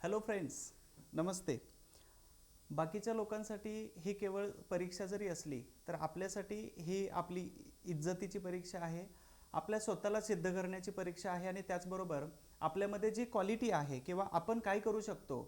Hello friends, नमस्ते. बाकीच्या लोकांसाठी ही केवळ परीक्षा जरी असली तर आपल्यासाठी ही आपली इज्जतीची परीक्षा आहे. आपल्या स्वतःला सिद्ध करण्याची परीक्षा आहे आणि त्याचबरोबर आपल्यामध्ये जी क्वालिटी आहे किंवा आपण काय करू शकतो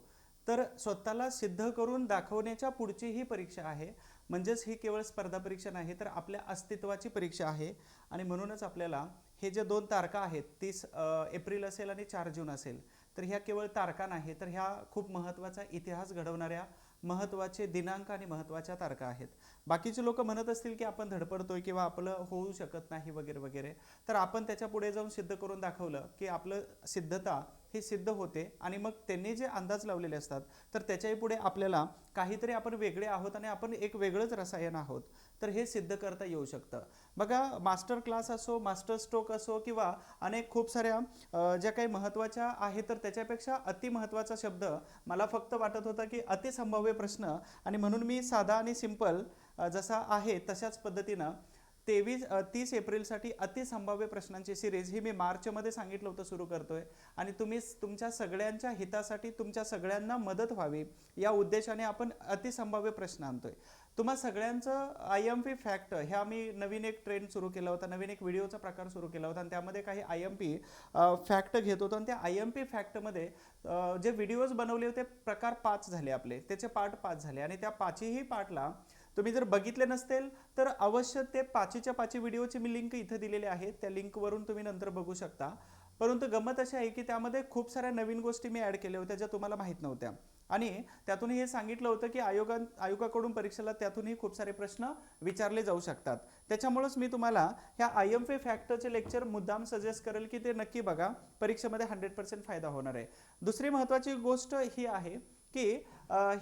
तर स्वतःला सिद्ध करून दाखवण्याच्या पुढची ही परीक्षा आहे. म्हणजेच ही केवळ स्पर्धा परीक्षा नाही तर आपल्या अस्तित्वाची परीक्षा आहे. आणि म्हणूनच आपल्याला हे जे दोन तारखा आहेत 30 एप्रिल असेल आणि 4 जून असेल, तर ह्या केवळ तारखा नाही तर ह्या खूप महत्त्वाचा इतिहास घडवणाऱ्या महत्त्वाचे दिनांक आणि महत्त्वाच्या तारखा आहेत. बाकीचे लोक म्हणत असतील की आपण धडपडतोय किंवा आपलं होऊ शकत नाही वगैरे वगैरे, तर आपण त्याच्या पुढे जाऊन सिद्ध करून दाखवलं की आपलं सिद्धता ही सिद्ध होते आणि मग त्यांनी जे अंदाज लावलेले असतात तर त्याच्याही पुढे आपल्याला काहीतरी आपण वेगळे आहोत आणि आपण एक वेगळंच रसायन आहोत, तर हे सिद्ध करता येऊ शकतं. बघा, मास्टर क्लास असो, मास्टर स्ट्रोक असो किंवा अनेक खूप साऱ्या ज्या काही महत्त्वाच्या आहे, तर त्याच्यापेक्षा अतिमहत्त्वाचा शब्द मला फक्त वाटत होता की अतिसंभाव्य प्रश्न. आणि म्हणून मी साधा आणि सिंपल जसा आहे तशाच पद्धतीनं 30 एप्रिलसाठी अतिसंभाव्य प्रश्नांची सिरीज ही मी मार्चमध्ये सांगितलं होतं सुरू करतोय. आणि तुम्ही तुमच्या सगळ्यांच्या हितासाठी, तुमच्या सगळ्यांना मदत व्हावी या उद्देशाने आपण अतिसंभाव्य प्रश्न आणतोय. तुम्हा सगळ्यांचं IMP फॅक्ट ह्या मी नवीन एक ट्रेंड सुरू केला होता, नवीन एक व्हिडिओचा प्रकार सुरू केला होता आणि त्यामध्ये काही IMP फॅक्ट घेत होतो. आणि त्या IMP फॅक्टमध्ये जे व्हिडिओज बनवले होते प्रकार 5 झाले, आपले त्याचे पार्ट 5 झाले. आणि त्या पाचही पार्टला तुम्ही जर बघितले नसतील तर अवश्य ते पाचीच्या पाची व्हिडिओची मी लिंक इथे दिलेली आहे, त्या लिंकवरून तुम्ही नंतर बघू शकता. परंतु गंमत अशी आहे की त्यामध्ये खूप साऱ्या नवीन गोष्टी मी ॲड केल्या होत्या ज्या तुम्हाला माहीत नव्हत्या. आणि त्यातून हे सांगितलं होतं की आयोगाकडून परीक्षेला त्यातूनही खूप सारे प्रश्न विचारले जाऊ शकतात. त्याच्यामुळेच मी तुम्हाला ह्या IMP फॅक्टरचे लेक्चर मुद्दाम सजेस्ट करेल की ते नक्की बघा, परीक्षेमध्ये 100% फायदा होणार आहे. दुसरी महत्त्वाची गोष्ट ही आहे की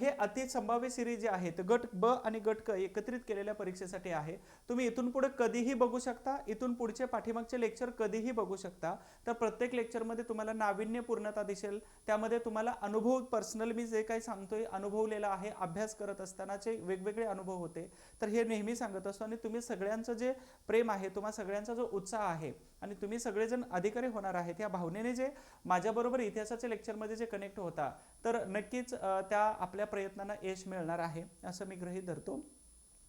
हे अतिसंभाव्य सिरीज जे आहेत गट ब आणि गट क एकत्रित केलेल्या परीक्षेसाठी आहे. तुम्ही इथून पुढे कधीही बघू शकता, इथून पुढचे पाठीमागचे लेक्चर कधीही बघू शकता. तर प्रत्येक लेक्चरमध्ये तुम्हाला नाविन्यपूर्णता दिसेल, त्यामध्ये तुम्हाला अनुभव, पर्सनल मी जे काही सांगतोय अनुभवलेला आहे, अभ्यास करत असतानाचे वेगवेगळे अनुभव होते, तर हे नेहमी सांगत असतो. आणि तुम्ही सगळ्यांचं जे प्रेम आहे, तुम्हा सगळ्यांचा जो उत्साह आहे आणि तुम्ही सगळेजण अधिकारी होणार आहेत या भावनेने जे माझ्याबरोबर इतिहासाच्या लेक्चरमध्ये जे कनेक्ट होता, तर नक्कीच त्या आपल्या प्रयत्नांना यश मिळणार आहे असं मी गृहीत धरतो.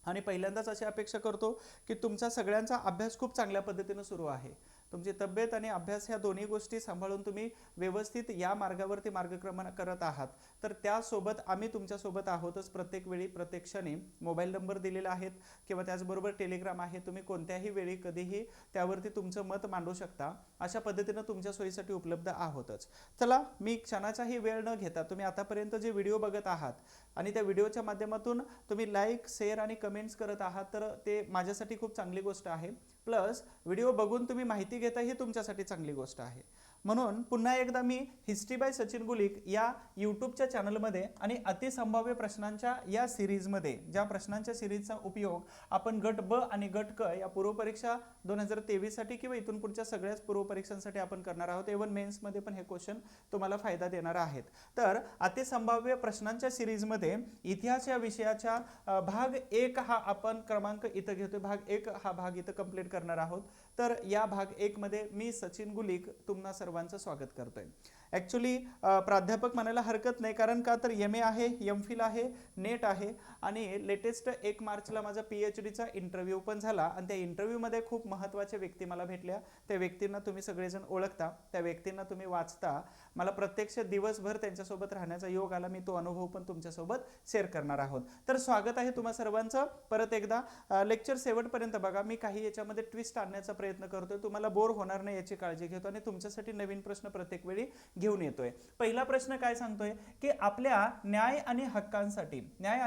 आणि पहिल्यांदाच अशी अपेक्षा करतो की तुमचा सगळ्यांचा अभ्यास खूप चांगल्या पद्धतीने सुरू आहे. तुमची तब्येत आणि अभ्यास ह्या दोन्ही गोष्टी सांभाळून तुम्ही व्यवस्थित या मार्गावरती मार्गक्रमण करत आहात. तर त्यासोबत आम्ही तुमच्यासोबत आहोतच. प्रत्येक वेळी, प्रत्येक क्षणी मोबाईल नंबर दिलेला आहेत किंवा त्याचबरोबर टेलिग्राम आहे, तुम्ही कोणत्याही वेळी कधीही त्यावरती तुमचं मत मांडू शकता. अशा पद्धतीनं तुमच्या सोयीसाठी उपलब्ध आहोतच. चला, मी क्षणाचाही वेळ न घेता, तुम्ही आतापर्यंत जे व्हिडिओ बघत आहात आणि त्या व्हिडिओच्या माध्यमातून तुम्ही लाईक, शेअर आणि कमेंट्स करत आहात, तर ते माझ्यासाठी खूप चांगली गोष्ट आहे. प्लस व्हिडिओ बघून तुम्ही माहिती घेता ही तुमच्यासाठी चांगली गोष्ट आहे. म्हणून पुन्हा एकदा मी हिस्ट्री बाय सचिन गुलिक या यूट्यूबच्या चॅनलमध्ये आणि अतिसंभाव्य प्रश्नांच्या या सिरीजमध्ये, ज्या प्रश्नांच्या सिरीजचा उपयोग आपण गट ब आणि गट क या पूर्वपरीक्षा 2023साठी किंवा इथून पुढच्या सगळ्याच पूर्वपरीक्षांसाठी आपण करणार आहोत. इव्हन मेन्समध्ये पण हे क्वेश्चन तुम्हाला फायदा देणार आहेत. तर अतिसंभाव्य प्रश्नांच्या सिरीजमध्ये इतिहास या विषयाच्या भाग 1 हा आपण क्रमांक इथं घेतोय. भाग 1 हा भाग इथं कंप्लीट करणार आहोत. तर या भाग 1 मध्ये मी सचिन गुलिक तुम्हा सर्वांचं स्वागत करतोय. ॲक्च्युली प्राध्यापक म्हणायला हरकत नाही, कारण का तर MA आहे, MPhil आहे, नेट आहे आणि लेटेस्ट 1 मार्चला माझा PhDचा इंटरव्ह्यू पण झाला. आणि त्या इंटरव्ह्यूमध्ये खूप महत्त्वाच्या व्यक्ती मला भेटल्या. त्या व्यक्तींना तुम्ही सगळेजण ओळखता, त्या व्यक्तींना तुम्ही वाचता. मला प्रत्यक्ष दिवसभर त्यांच्यासोबत राहण्याचा योग आला. मी तो अनुभव पण तुमच्यासोबत शेअर करणार आहोत. तर स्वागत आहे तुम्हा सर्वांचं परत एकदा. लेक्चर शेवटपर्यंत बघा. मी काही याच्यामध्ये ट्विस्ट आणण्याचा प्रयत्न करतोय, तुम्हाला बोर होणार नाही याची काळजी घेतो आणि तुमच्यासाठी नवीन प्रश्न प्रत्येक वेळी घेऊन येतोय. पहिला प्रश्न काय सांगतोय की आपल्या न्याय आणि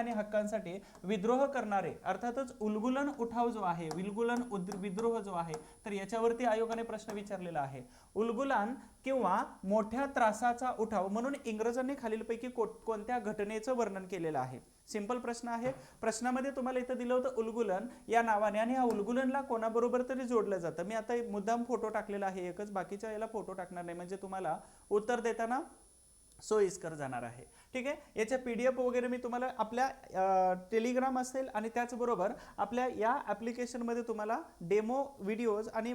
हक्कांसाठी विद्रोह करणारे, अर्थातच उलगुलन उठाव जो आहे, विद्रोह जो आहे, तर याच्यावरती आयोगाने प्रश्न विचारलेला आहे. उलगुलान किंवा मोठ्या त्रासाचा उठाव म्हणून इंग्रजांनी खालीलपैकी कोणत्या घटनेचं वर्णन केलेलं आहे. सिंपल प्रश्न आहे. प्रश्नामध्ये तुम्हाला इथं दिलं होतं उलगुलन या नावाने, आणि ह्या उलगुलनला कोणाबरोबर तरी जोडलं जातं. मी आता मुद्दाम फोटो टाकलेला आहे एकच, बाकीच्या याला फोटो टाकणार नाही, म्हणजे तुम्हाला उत्तर देताना सोयीस्कर जाणार आहे. ठीक आहे, याच्या PDF वगैरे मी तुम्हाला आपल्या टेलिग्राम असेल आणि त्याचबरोबर आपल्या या ॲप्लिकेशनमध्ये तुम्हाला डेमो व्हिडिओज आणि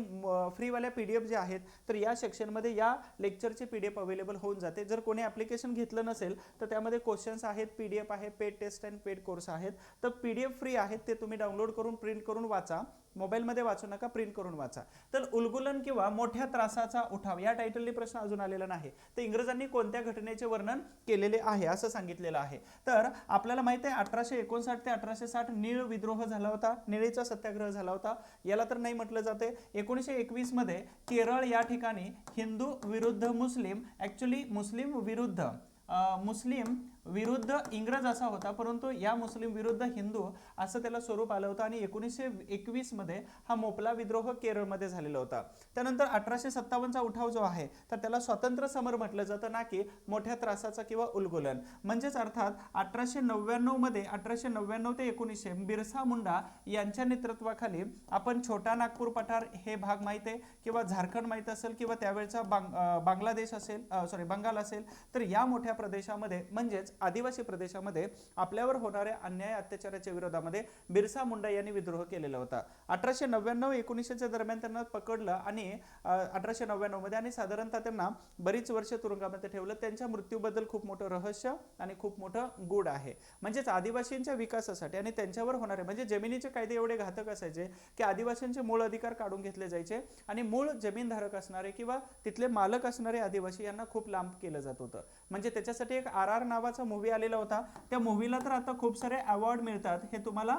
फ्रीवाल्या PDF जे आहेत तर या सेक्शनमध्ये या लेक्चरचे PDF अवेलेबल होऊन जाते. जर कोणी ॲप्लिकेशन घेतलं नसेल तर त्यामध्ये क्वेश्चन्स आहेत, PDF आहे, पेड टेस्ट आणि पेड कोर्स आहेत. तर PDF फ्री आहेत, ते तुम्ही डाउनलोड करून प्रिंट करून वाचा. मोबाईलमध्ये वाचू नका, प्रिंट करून वाचा. तर उलगुलन किंवा मोठ्या त्रासाचा उठाव या टायटलने प्रश्न अजून आलेला नाही. तर इंग्रजांनी कोणत्या घटनेचे वर्णन केलेले आहे असं सांगितलेलं आहे. तर आपल्याला माहिती आहे 1859 ते 1860 नीळ विद्रोह झाला होता, निळीचा सत्याग्रह झाला होता. याला तर नाही म्हटलं जाते. 1921 मध्ये केरळ या ठिकाणी हिंदू विरुद्ध मुस्लिम, ॲक्च्युली मुस्लिम विरुद्ध इंग्रज असा होता, परंतु या मुस्लिम विरुद्ध हिंदू असं त्याला स्वरूप आलं होतं आणि 1921 मध्ये हा मोपला विद्रोह केरळमध्ये झालेला होता. त्यानंतर 1857चा उठाव जो आहे तर त्याला स्वातंत्र्य समर म्हटलं जातं, ना की मोठ्या त्रासाचा किंवा उलगुलन. म्हणजेच अर्थात 1899 मध्ये 1899 ते 1900 बिरसा मुंडा यांच्या नेतृत्वाखाली आपण छोटा नागपूर पठार हे भाग माहिती आहे किंवा झारखंड माहित असेल किंवा त्यावेळचा बांगलादेश असेल, बंगाल असेल, तर या मोठ्या प्रदेशामध्ये म्हणजेच आदिवासी प्रदेशामध्ये आपल्यावर होणाऱ्या अन्याय अत्याचाराच्या विरोधामध्ये बिरसा मुंडा यांनी विद्रोह केलेला होता. 1899-1900 दरम्यान त्यांना पकडलं आणि 1899 मध्ये आणि साधारणतः त्यांना बरीच वर्ष तुरुंगामध्ये ठेवलं. त्यांच्या मृत्यूबद्दल खूप मोठं रहस्य आणि खूप मोठं गूढ आहे. म्हणजेच आदिवासींच्या विकासासाठी आणि त्यांच्यावर होणारे म्हणजे जमिनीचे कायदे एवढे घातक असायचे की आदिवासींचे मूळ अधिकार काढून घेतले जायचे आणि मूळ जमीनधारक असणारे किंवा तिथले मालक असणारे आदिवासी यांना खूप लांब केलं जात होतं. म्हणजे त्याच्यासाठी एक RR नावाचा मूवी आलेला होता. त्या मूवीला तर आता खूप सारे अवॉर्ड मिळतात हे तुम्हाला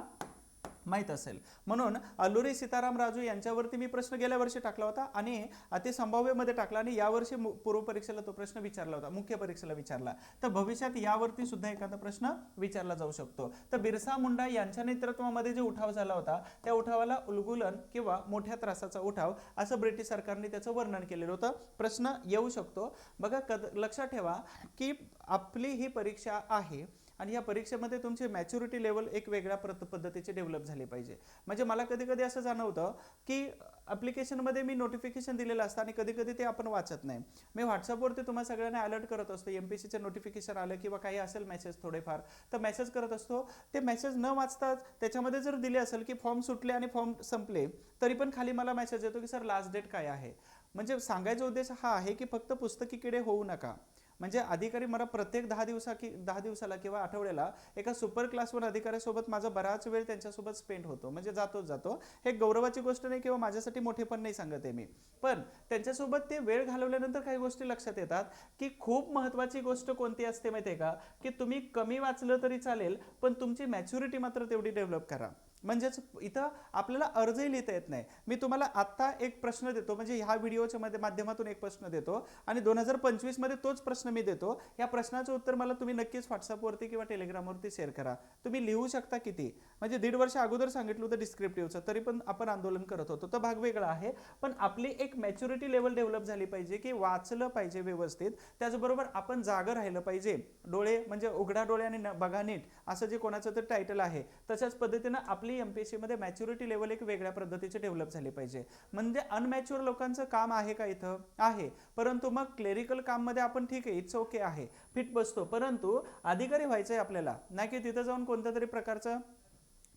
माहित असेल. म्हणून अल्लुरी सीताराम राजू यांच्यावरती मी प्रश्न गेल्या वर्षी टाकला होता आणि अतिसंभाव्यमध्ये टाकला आणि यावर्षी पूर्व परीक्षेला तो प्रश्न विचारला होता, मुख्य परीक्षेला विचारला. तर भविष्यात यावरती सुद्धा एखादा प्रश्न विचारला जाऊ शकतो. तर बिरसा मुंडा यांच्या नेतृत्वामध्ये जो उठाव झाला होता त्या उठावाला उलगुलन किंवा मोठ्या त्रासाचा उठाव असं ब्रिटिश सरकारने त्याचं वर्णन केलेलं होतं. प्रश्न येऊ शकतो. बघा, लक्षात ठेवा की आपली ही परीक्षा आहे आणि या परीक्षेमध्ये तुमची मॅच्युरिटी लेवल एक वेगळ्या पद्धतीची डेव्हलप झाली पाहिजे. म्हणजे मला कधी कधी असं जाणवतं की ॲप्लिकेशनमध्ये मी नोटिफिकेशन दिलेलं असतं आणि कधी कधी ते आपण वाचत नाही. मी व्हॉट्सअपवरती तुम्हाला सगळ्यांना अलर्ट करत असतो, MPSCचं नोटिफिकेशन आलं किंवा काही असेल मेसेज थोडेफार तर मेसेज करत असतो. ते मेसेज न वाचताच त्याच्यामध्ये जर दिले असेल की फॉर्म सुटले आणि फॉर्म संपले तरी पण खाली मला मेसेज येतो की सर लास्ट डेट काय आहे. म्हणजे सांगायचा उद्देश हा आहे की फक्त पुस्तकी किडे होऊ नका. म्हणजे अधिकारी मला प्रत्येक 10 दिवसाला किंवा आठवड्याला एका सुपर क्लास 1 अधिकाऱ्यासोबत माझा बराच वेळ त्यांच्यासोबत स्पेंड होतो. म्हणजे जातो. हे गौरवाची गोष्ट नाही किंवा माझ्यासाठी मोठेपण नाही सांगत आहे मी, पण त्यांच्यासोबत ते वेळ घालवल्यानंतर काही गोष्टी लक्षात येतात की खूप महत्त्वाची गोष्ट कोणती असते माहिती आहे का, की तुम्ही कमी वाचलं तरी चालेल पण तुमची मॅच्युरिटी मात्र तेवढी डेव्हलप करा. म्हणजेच इथं आपल्याला अर्जही लिहिता येत नाही. मी तुम्हाला आत्ता एक प्रश्न देतो, म्हणजे ह्या व्हिडिओच्या माध्यमातून एक प्रश्न देतो आणि 2025 मध्ये तोच प्रश्न मी देतो. या प्रश्नाचं उत्तर मला तुम्ही नक्कीच व्हॉट्सअपवरती किंवा टेलिग्रामवरती शेअर करा. तुम्ही लिहू शकता किती, म्हणजे 1.5 वर्ष अगोदर सांगितलं होतं डिस्क्रिप्टिव्हचं, तरी पण आपण आंदोलन करत होतो. तो भाग वेगळा आहे, पण आपली एक मॅच्युरिटी लेवल डेव्हलप झाली पाहिजे की वाचलं पाहिजे व्यवस्थित. त्याचबरोबर आपण जागं राहिलं पाहिजे. डोळे म्हणजे उघडा डोळे आणि बघा नीट असं जे कोणाचं तर टायटल आहे तशाच पद्धतीनं आपली MPSC मध्ये मॅच्युरिटी लेवल एक वेगळ्या पद्धतीची डेव्हलप झाली पाहिजे. म्हणजे अनमॅच्युअर लोकांचं काम आहे का इथं आहे, परंतु मग क्लेरिकल काम मध्ये आपण ठीक आहे, इट्स ओके आहे, फिट बसतो. परंतु अधिकारी व्हायचंय आपल्याला, नाही की तिथं जाऊन कोणत्या तरी प्रकारचं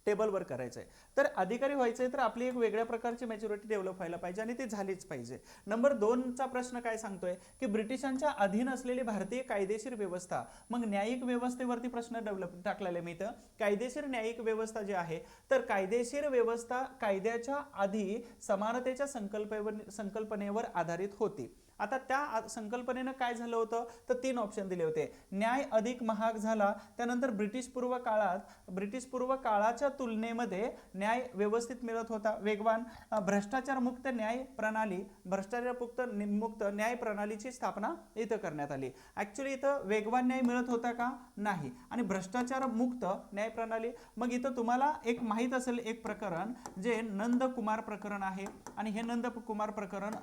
टेबलवर करायचंय. तर अधिकारी व्हायचंय तर आपली एक वेगळ्या प्रकारची मॅच्युरिटी डेव्हलप व्हायला पाहिजे आणि ती झालीच पाहिजे. नंबर 2चा प्रश्न काय सांगतोय की ब्रिटिशांच्या अधीन असलेली भारतीय कायदेशीर व्यवस्था. मग न्यायिक व्यवस्थेवरती प्रश्न डेव्हलप टाकलेला मी इथं. कायदेशीर न्यायिक व्यवस्था जी आहे तर कायदेशीर व्यवस्था कायद्याच्या आधी समानतेच्या संकल्पनेवर आधारित होती. आता त्या संकल्पनेनं काय झालं होतं तर 3 ऑप्शन दिले होते. न्याय अधिक महाग झाला, त्यानंतर ब्रिटिश पूर्व काळाच्या तुलनेमध्ये न्याय व्यवस्थित मिळत होता, वेगवान, भ्रष्टाचार मुक्त न्याय प्रणालीची स्थापना इथं करण्यात आली. ऍक्च्युली इथं वेगवान न्याय मिळत होता का, नाही, आणि भ्रष्टाचार मुक्त न्याय प्रणाली. मग इथं तुम्हाला एक माहित असेल एक प्रकरण जे नंद कुमार प्रकरण आहे आणि हे नंद कुमार प्रकरण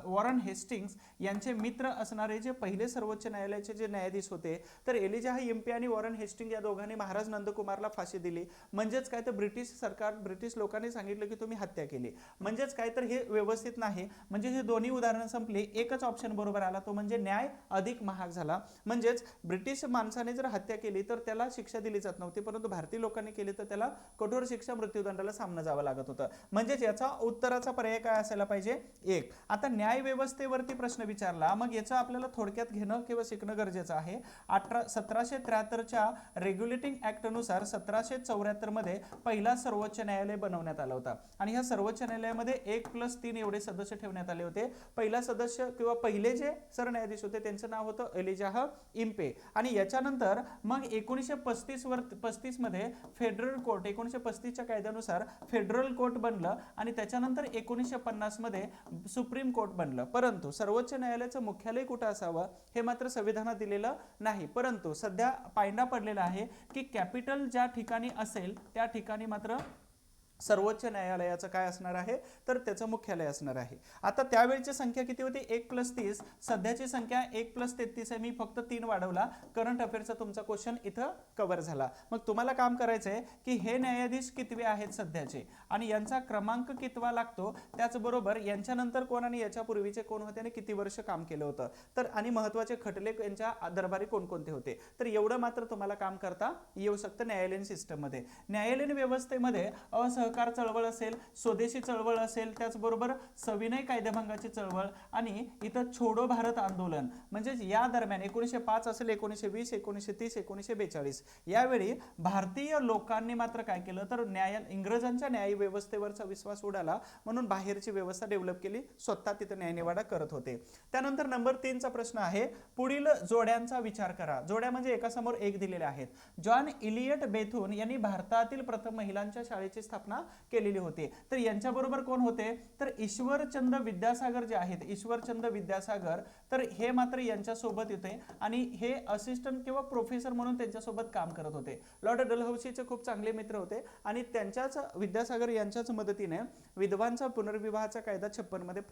वॉरन हेस्टिंग्स हेस्टिंग्स यांचे मित्र असणारे जे पहिले सर्वोच्च न्यायालयाचे जे न्यायाधीश होते, तर एलिजाह इम्पे आणि वॉरन हेस्टिंग या दोघांनी महाराज नंदकुमारला फाशी दिली. म्हणजेच काय तर ब्रिटिश सरकार, ब्रिटिश लोकांनी सांगितलं की तुम्ही हत्या केली. म्हणजेच काय तर हे व्यवस्थित नाही. म्हणजे हे दोन्ही उदाहरणं संपली, एकच ऑप्शन बरोबर आला, तो म्हणजे न्याय अधिक महाग झाला. म्हणजेच ब्रिटिश माणसाने जर हत्या केली तर त्याला शिक्षा दिली जात नव्हती, परंतु भारतीय लोकांनी केली तर त्याला कठोर शिक्षा, मृत्यूदंडाला सामना जावं लागत होतं. म्हणजेच याचा उत्तराचा पर्याय काय असायला पाहिजे? एक. आता न्याय व्यवस्थेवरती प्रश्न विचारला, मग याचं आपल्याला थोडक्यात घेणं किंवा शिकणं गरजेचं आहे. 1773च्या रेग्युलेटिंग ऍक्ट नुसार 1774 मध्ये पहिला सर्वोच्च न्यायालय बनवण्यात आला होता आणि ह्या सर्वोच्च न्यायालयामध्ये 1+3 एवढे सदस्य ठेवण्यात आले होते. पहिला सदस्य किंवा पहिले जे सरन्यायाधीश होते त्यांचं नाव होतं एलिजाह इम्पे. आणि याच्यानंतर मग 1935 मध्ये फेडरल कोर्ट, 1935च्या कायद्यानुसार फेडरल कोर्ट बनलं आणि त्याच्यानंतर 1950 मध्ये सुप्रीम कोर्ट बनलं. परंतु सर्वोच्च न्यायालयाचं मुख्यालय कुठं असावं हे मात्र संविधानात दिलेलं नाही. परंतु सध्या पायंडा पडलेला आहे की कॅपिटल ज्या ठिकाणी असेल त्या ठिकाणी मात्र सर्वोच्च न्यायालयाचं काय असणार आहे? तर त्याचं मुख्यालय असणार आहे. आता त्यावेळची संख्या किती होती? 1+30. सध्याची संख्या 1+33 आहे. मी फक्त 3 वाढवला. करंट अफेअरचा तुमचा क्वेश्चन इथं कव्हर झाला. मग तुम्हाला काम करायचं आहे की हे न्यायाधीश कितवे आहेत सध्याचे आणि यांचा क्रमांक कितवा लागतो, त्याचबरोबर यांच्यानंतर कोण आणि याच्यापूर्वीचे कोण होते आणि किती वर्ष काम केलं होतं, तर आणि महत्त्वाचे खटले यांच्या दरबारी कोणकोणते होते, तर एवढं मात्र तुम्हाला काम करता येऊ शकतं न्यायालयीन सिस्टममध्ये. न्यायालयीन व्यवस्थेमध्ये सहकार चळवळ असेल, स्वदेशी चळवळ असेल, त्याचबरोबर सविनय कायदेभंगाची चळवळ आणि इथं छोडो भारत आंदोलन, म्हणजे या दरम्यान 1905 असेल, 1920, 1930, 1942 यावेळी भारतीय लोकांनी मात्र काय केलं तर इंग्रजांच्या न्याय व्यवस्थेवरचा विश्वास उडाला म्हणून बाहेरची व्यवस्था डेव्हलप केली, स्वतः तिथं न्यायनिवाडा करत होते. त्यानंतर नंबर 3 चा प्रश्न आहे, पुढील जोड्यांचा विचार करा. जोड्या म्हणजे एकासमोर एक दिलेले आहेत. जॉन इलियट बेथून यांनी भारतातील प्रथम महिलांच्या शाळेची स्थापना केलेली होती. तर यांच्याबरोबर कोण होते तर ईश्वरचंद विद्यासागर जे आहेत, ईश्वरचंद विद्यासागर, तर हे मात्र यांच्या सोबत येते आणि हे असिस्टंट किंवा प्रोफेसर म्हणून त्यांच्यासोबत काम करत होते. लॉर्ड डलहौसीचे खूप चांगले मित्र होते आणि त्यांच्याच विद्यासागर यांच्याच मदतीने विधवांचा पुनर्विवाहाचा कायदा 56 मध्ये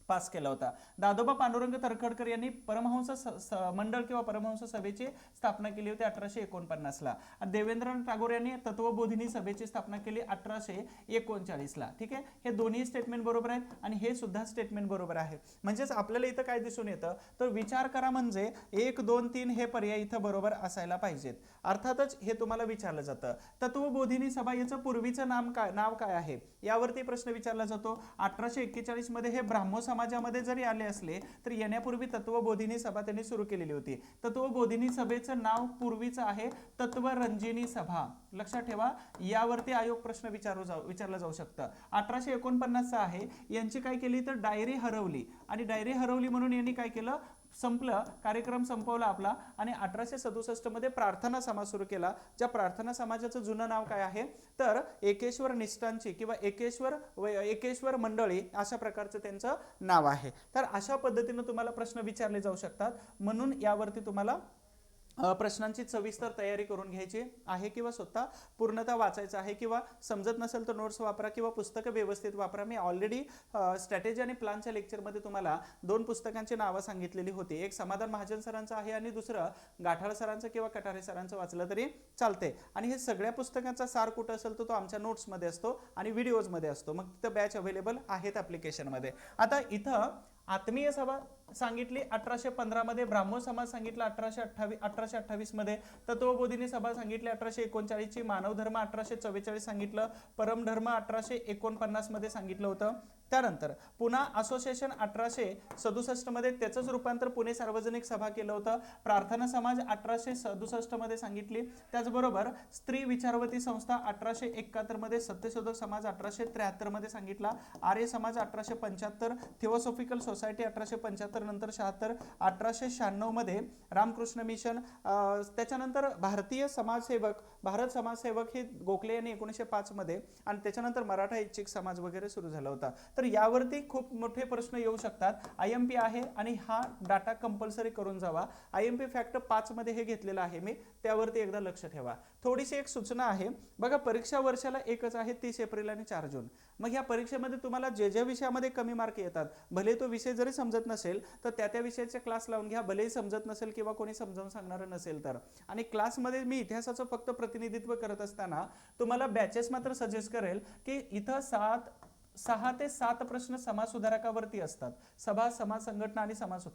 पास केला होता. दादोबा पांडुरंग तरखडकर यांनी परमहंस मंडळ किंवा परमहंस सभेची स्थापना केली होती 1849 ला. देवेंद्रनाथ टागोर यांनी तत्वबोधिनी सभेची स्थापना केली 1839 ला. ठीक आहे, हे दोन्ही स्टेटमेंट बरोबर आहेत आणि हे सुद्धा स्टेटमेंट बरोबर आहे. म्हणजेच आपल्याला इथं काय दिसून येतं तर विचार करा म्हणजे 1, 2, 3 हे पर्याय इथं बरोबर असायला पाहिजेत. अर्थातच हे तुम्हाला विचारलं जातं. तत्वबोधिनी सभा याचं पूर्वीचं नाव काय आहे यावरती प्रश्न विचारला जातो. 1841 मध्ये हे ब्राह्मो समाजामध्ये जरी आले असले तर येण्यापूर्वी तत्वबोधिनी सभा त्यांनी सुरू केलेली होती. तत्वबोधिनी सभेचं नाव पूर्वीचं आहे तत्वरंजिनी सभा. लक्षात ठेवा, यावरती आयोग प्रश्न विचारला जाऊ शकतं. 1849 आहे. यांची काय केली तर डायरी हरवली आणि डायरी हरवली म्हणून यांनी काय केलं, संपलं, कार्यक्रम संपवला आपला आणि 1867 मध्ये प्रार्थना समाज सुरू केला. ज्या प्रार्थना समाजाचं जुनं नाव काय आहे तर एकेश्वर निष्ठांची किंवा एकेश्वर मंडळी अशा प्रकारचं त्यांचं नाव आहे. तर अशा पद्धतीने तुम्हाला प्रश्न विचारले जाऊ शकतात. म्हणून यावरती तुम्हाला प्रश्नांची सविस्तर तयारी करून घ्यायची आहे किंवा स्वतः पूर्णतः वाचायचं आहे किंवा समजत नसेल तर नोट्स वापरा किंवा पुस्तकं व्यवस्थित वापरा. मी ऑलरेडी स्ट्रॅटेजी आणि प्लॅनच्या लेक्चरमध्ये तुम्हाला 2 पुस्तकांची नावं सांगितलेली होती. एक समाधान महाजन सरांचं आहे आणि दुसरं गाठाळ सरांचं किंवा कटारे सरांचं वाचलं तरी चालते. आणि हे सगळ्या पुस्तकांचा सार कुठं असेल तो आमच्या नोट्समध्ये असतो आणि व्हिडिओजमध्ये असतो. मग तिथं बॅच अवेलेबल आहेत ॲप्लिकेशनमध्ये. आता इथं आत्मीय सभा सांगितली 1815 मध्ये, ब्राह्मो समाज सांगितला 1828 मध्ये, तत्वबोधिनी सभा सांगितली 1839 ची, मानव धर्म 1844 सांगितलं, परमधर्म 1849 मध्ये सांगितलं होतं. त्यानंतर पुन्हा असोसिएशन 1867 मध्ये, त्याचंच रूपांतर पुणे सार्वजनिक सभा केलं होतं. प्रार्थना समाज 1867 मध्ये सांगितली. त्याचबरोबर स्त्री विचारवती संस्था 1871 मध्ये, सत्यशोधक समाज 1873 मध्ये सांगितला, आर्य समाज 1875, थिओसॉफिकल सोसायटी 1875 नंतर 76, 1896 मध्ये रामकृष्ण मिशन, त्याच्यानंतर भारतीय समाजसेवक, भारत समाजसेवक हे गोखले यांनी 1905 मध्ये आणि त्याच्यानंतर मराठा ऐच्छिक समाज वगैरे सुरू झाला होता. तर यावरती खूप मोठे प्रश्न येऊ शकतात. IMP आहे आणि हा डाटा कंपल्सरी करून जावा. IMP फॅक्ट 5 मध्ये हे घेतलेलं आहे मी, त्यावरती एकदा लक्ष ठेवा. थोडीशी एक सूचना आहे बघा, परीक्षा वर्षाला एकच आहे, 30 एप्रिल आणि 4 जून. मग या परीक्षेमध्ये तुम्हाला जे विषयामध्ये कमी मार्क येतात, भले तो विषय जरी समजत नसेल तर त्या विषयाचे क्लास लावून घ्या, भलेही समजत नसेल किंवा कोणी समजावून सांगणार नसेल तर. आणि क्लासमध्ये मी इतिहासाचं फक्त प्रतिनिधित्व करत असताना तुम्हाला बॅचेस मात्र सजेस्ट करेल की इथं 6 ते 7 प्रश्न समाज सुधारकावरती असतात. सभा, समाज संघटना आणि समाज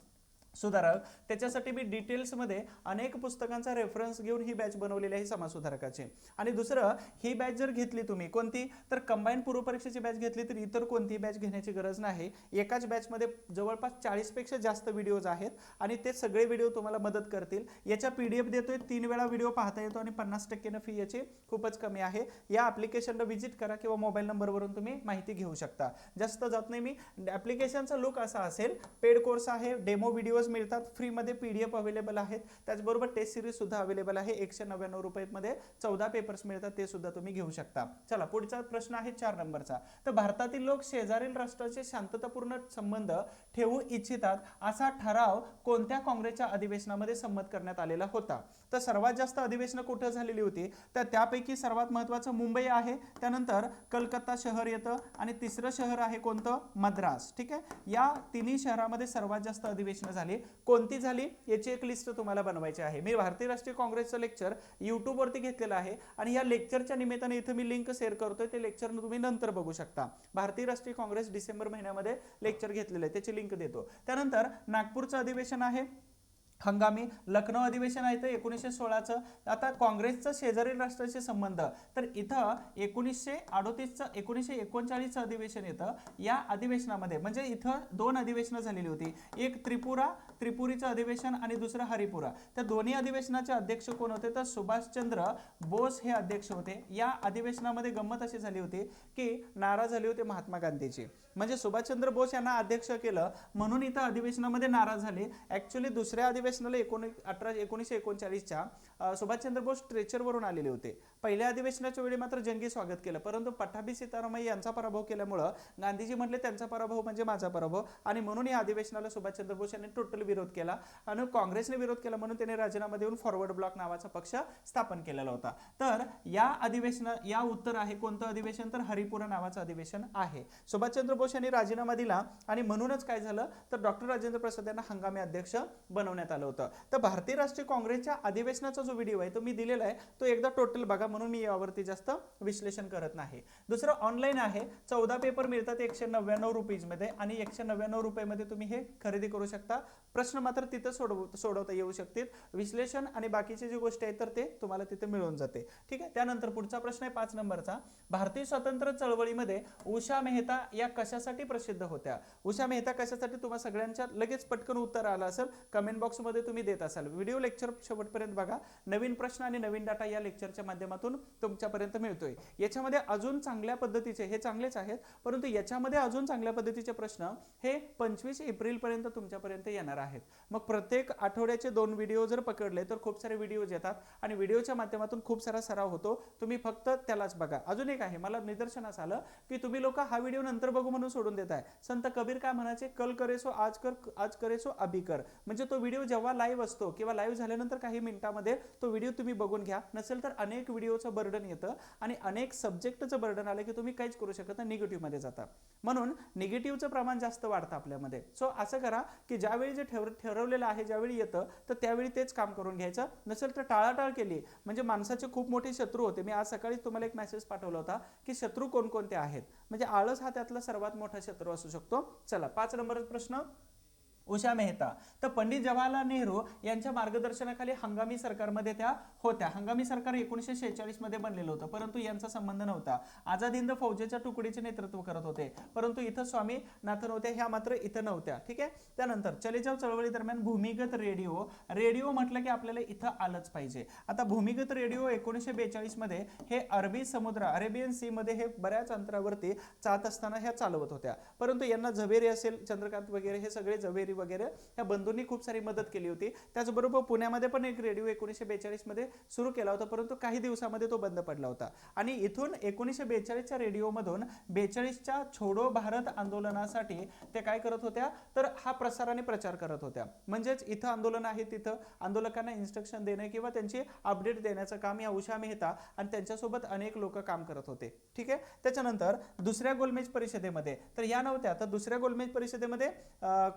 सुधारक, त्याच्यासाठी मी डिटेल्समध्ये अनेक पुस्तकांचा रेफरन्स घेऊन ही बॅच बनवलेली आहे समाज सुधारकाची. आणि दुसरं, ही बॅच जर घेतली तुम्ही कोणती, तर कंबाईन पूर्व परीक्षेची बॅच घेतली तर इतर कोणती बॅच घेण्याची गरज नाही. एकाच बॅचमध्ये जवळपास 40 पेक्षा जास्त व्हिडिओज आहेत आणि ते सगळे व्हिडिओ तुम्हाला मदत करतील. याच्या PDF देतोय, 3 वेळा व्हिडिओ पाहता येतो आणि 50% फी याची खूपच कमी आहे. या ॲप्लिकेशनला व्हिजिट करा किंवा मोबाईल नंबरवरून तुम्ही माहिती घेऊ शकता. जास्त जात नाही मी. ॲप्लिकेशनचा लुक असा असेल, पेड कोर्स आहे, डेमो व्हिडिओ मिळतात, फ्री मध्ये PDF अवेलेबल आहेत, त्याचबरोबर टेस्ट सिरीज सुद्धा अवेलेबल आहे. 199 रुपयामध्ये 14 पेपर्स मिळतात, ते सुद्धा तुम्ही घेऊ शकता. चला, पुढचा प्रश्न आहे 4 नंबरचा. तर भारतातील लोक शेजारील राष्ट्राचे शांततापूर्ण संबंध ठेवू इच्छितात असा ठराव कोणत्या काँग्रेसच्या अधिवेशनामध्ये संमत करण्यात आलेला होता? तर सर्वात जास्त अधिवेशनं कुठे झालेली होती, तर त्यापैकी सर्वात महत्त्वाचं मुंबई आहे, त्यानंतर कलकत्ता शहर येतं आणि तिसरं शहर आहे कोणतं, मद्रास. ठीक आहे, या तिन्ही शहरामध्ये सर्वात जास्त अधिवेशनं झाली. कोणती झाली याची एक लिस्ट तुम्हाला बनवायची आहे. मी भारतीय राष्ट्रीय काँग्रेसचं लेक्चर YouTube वरती घेतलेलं आहे आणि या लेक्चरच्या निमित्ताने इथं मी लिंक शेअर करतोय, ते लेक्चर तुम्ही नंतर बघू शकता. भारतीय राष्ट्रीय काँग्रेस डिसेंबर महिन्यामध्ये लेक्चर घेतलेलं आहे, त्याची लिंक देतो. त्यानंतर नागपूरचं अधिवेशन आहे हंगामी, लखनौ अधिवेशन आहे ते 1916चं. आता काँग्रेसचं शेजारील राष्ट्राचे संबंध, तर इथं 1938चं 1939चं अधिवेशन येतं. या अधिवेशनामध्ये म्हणजे इथं 2 अधिवेशनं झालेली होती, एक त्रिपुरीचं अधिवेशन आणि दुसरं हरिपुरा. त्या दोन्ही अधिवेशनाचे अध्यक्ष कोण होते, तर सुभाषचंद्र बोस हे अध्यक्ष होते. या अधिवेशनामध्ये गंमत अशी झाली होती की नाराज झाली होती महात्मा गांधीची, म्हणजे सुभाषचंद्र बोस यांना अध्यक्ष केलं म्हणून इथं अधिवेशनामध्ये नाराज झाले. ऍक्च्युली दुसऱ्या अधिवेशनाला 1939च्या सुभाषचंद्र बोस स्ट्रेचरवरून आलेले होते. पहिल्या अधिवेशनाच्या वेळी मात्र जंगी स्वागत केलं, परंतु पट्टाभी सीतारामय्या यांचा पराभव केल्यामुळं गांधीजी म्हटले त्यांचा पराभव म्हणजे माझा पराभव, आणि म्हणून या अधिवेशनाला सुभाषचंद्र बोस यांनी टोटल विरोध केला आणि काँग्रेसने विरोध केला म्हणून त्यांनी राजीनामा देऊन फॉरवर्ड ब्लॉक नावाचा पक्ष स्थापन केलेला होता. तर या उत्तर आहे कोणतं अधिवेशन, तर हरिपुरा नावाचं अधिवेशन आहे. सुभाषचंद्र बोस यांनी राजीनामा दिला आणि म्हणूनच काय झालं, तर डॉक्टर राजेंद्र प्रसाद यांना हंगामी अध्यक्ष बनवण्यात आलं होतं. तर भारतीय राष्ट्रीय काँग्रेसच्या अधिवेशनाचा जो व्हिडिओ आहे तो मी दिलेला आहे, तो एकदा टोटल बघा, म्हणून मी यावरती जास्त विश्लेषण करत नाही. दुसरं ऑनलाईन आहे, 14 पेपर मिळतात 199 रुपीजमध्ये आणि 199 रुपयामध्ये तुम्ही हे खरेदी करू शकता. प्रश्न मात्र तिथं सोडवता येऊ शकतील. विश्लेषण आणि बाकीचे जे गोष्टी आहेत तर ते तुम्हाला तिथे मिळून जाते. ठीक आहे, त्यानंतर पुढचा प्रश्न आहे 5 नंबरचा. भारतीय स्वातंत्र्य चळवळीमध्ये उषा मेहता या कशासाठी प्रसिद्ध होत्या? उषा मेहता कशासाठी, तुम्हाला सगळ्यांच्या लगेच पटकन उत्तर आलं असेल, कमेंट बॉक्स मध्ये तुम्ही देत असाल. व्हिडिओ लेक्चर शेवटपर्यंत बघा, नवीन प्रश्न आणि नवीन डाटा या लेक्चरच्या माध्यमातून तुमच्यापर्यंत मिळतोय. याच्यामध्ये अजून चांगल्या पद्धतीचे, हे चांगलेच आहेत परंतु याच्यामध्ये अजून चांगल्या पद्धतीचे प्रश्न हे 25 एप्रिल पर्यंत तुमच्यापर्यंत येणार आहेत. मग प्रत्येक आठवड्याचे 2 व्हिडिओ जर पकडले तर खूप सारे व्हिडिओज येतात आणि व्हिडिओच्या माध्यमातून खूप सारा सराव होतो. तुम्ही फक्त त्यालाच बघा. अजून एक आहे, मला निदर्शनास आलं की तुम्ही लोक हा व्हिडिओ नंतर बघू म्हणून सोडून देताय. संत कबीर काय म्हणायचे, कल करे सो आज कर, आज करे सो अभी कर. म्हणजे तो व्हिडिओ जेव्हा लाईव्ह असतो किंवा लाईव्ह झाल्यानंतर काही मिनिटांमध्ये तो व्हिडिओ तुम्ही बघून घ्या. नसेल तर अनेक व्हिडिओचं बर्डन येतं आणि अनेक सब्जेक्टचं बर्डन आलं की तुम्ही काहीच करू शकत नाही, निगेटिव्ह मध्ये जाता. म्हणून निगेटिव्हचं प्रमाण जास्त वाढतं आपल्यामध्ये. सो असं करा की ज्यावेळी जे ठरवलेलं आहे, ज्यावेळी येतं तर त्यावेळी तेच काम करून घ्यायचं. नसेल तर टाळाटाळ केली म्हणजे माणसाचे खूप मोठे शत्रू होते. मी आज सकाळी तुम्हाला एक मेसेज पाठवला होता की शत्रू कोणकोणते आहेत, म्हणजे आळस हा त्यातला सर्वात मोठा शत्रू असू शकतो. चला, 5 नंबरचा प्रश्न, उषा मेहता. तर पंडित जवाहरलाल नेहरू यांच्या मार्गदर्शनाखाली हंगामी सरकारमध्ये त्या होत्या. हंगामी सरकार 1946 मध्ये बनलेलं होतं परंतु यांचा संबंध नव्हता. आझाद हिंद फौजेच्या तुकडीचे नेतृत्व करत होते परंतु इथं स्वामीनाथन होत्या, ह्या मात्र इथं नव्हत्या. ठीक आहे, त्यानंतर चले जाव चळवळी दरम्यान भूमिगत रेडिओ म्हटलं की आपल्याला इथं आलंच पाहिजे. आता भूमिगत रेडिओ 1942 मध्ये हे अरबी समुद्र, अरेबियन सी मध्ये हे बऱ्याच अंतरावरती जात असताना ह्या चालवत होत्या. परंतु यांना झवेरी असेल, चंद्रकांत वगैरे हे सगळे झवेरी वगैरे ह्या बंधूंनी खूप सारी मदत केली होती. त्याचबरोबर पुण्यामध्ये पण एक रेडिओ 1942 मध्ये सुरू केला होता, परंतु काही दिवसामध्ये तो बंद पडला होता. आणि इथून 1942च्या रेडिओमधून 42च्या छोडो भारत आंदोलनासाठी ते काय करत होत्या, तर हा प्रसार आणि प्रचार करत होत्या. म्हणजेच इथं आंदोलन आहे तिथं आंदोलकांना इन्स्ट्रक्शन देणे किंवा त्यांची अपडेट देण्याचं काम या उषा मेहता आणि त्यांच्यासोबत अनेक लोक काम करत होते. ठीक आहे. त्याच्यानंतर दुसऱ्या गोलमेज परिषदेमध्ये तर या नव्हत्या, तर दुसऱ्या गोलमेज परिषदेमध्ये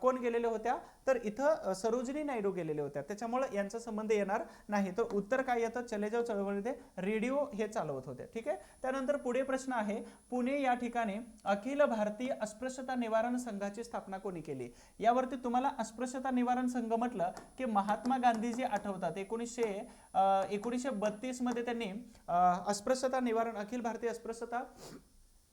कोण गेलेल्या होत्या, तर इथं सरोजिनी नायडू गेलेले होत्या. त्याच्यामुळे यांचा संबंध येणार नाही. तर उत्तर काय येतं, चले जाव चळवळीमध्ये रेडिओ हे चालवत होते. ठीक आहे. त्यानंतर पुढे प्रश्न आहे, पुणे या ठिकाणी अखिल भारतीय अस्पृश्यता निवारण संघाची स्थापना कोणी केली. यावरती तुम्हाला अस्पृश्यता निवारण संघ म्हटलं की महात्मा गांधीजी आठवतात. 1932 मध्ये त्यांनी अस्पृश्यता निवारण अखिल भारतीय अस्पृश्यता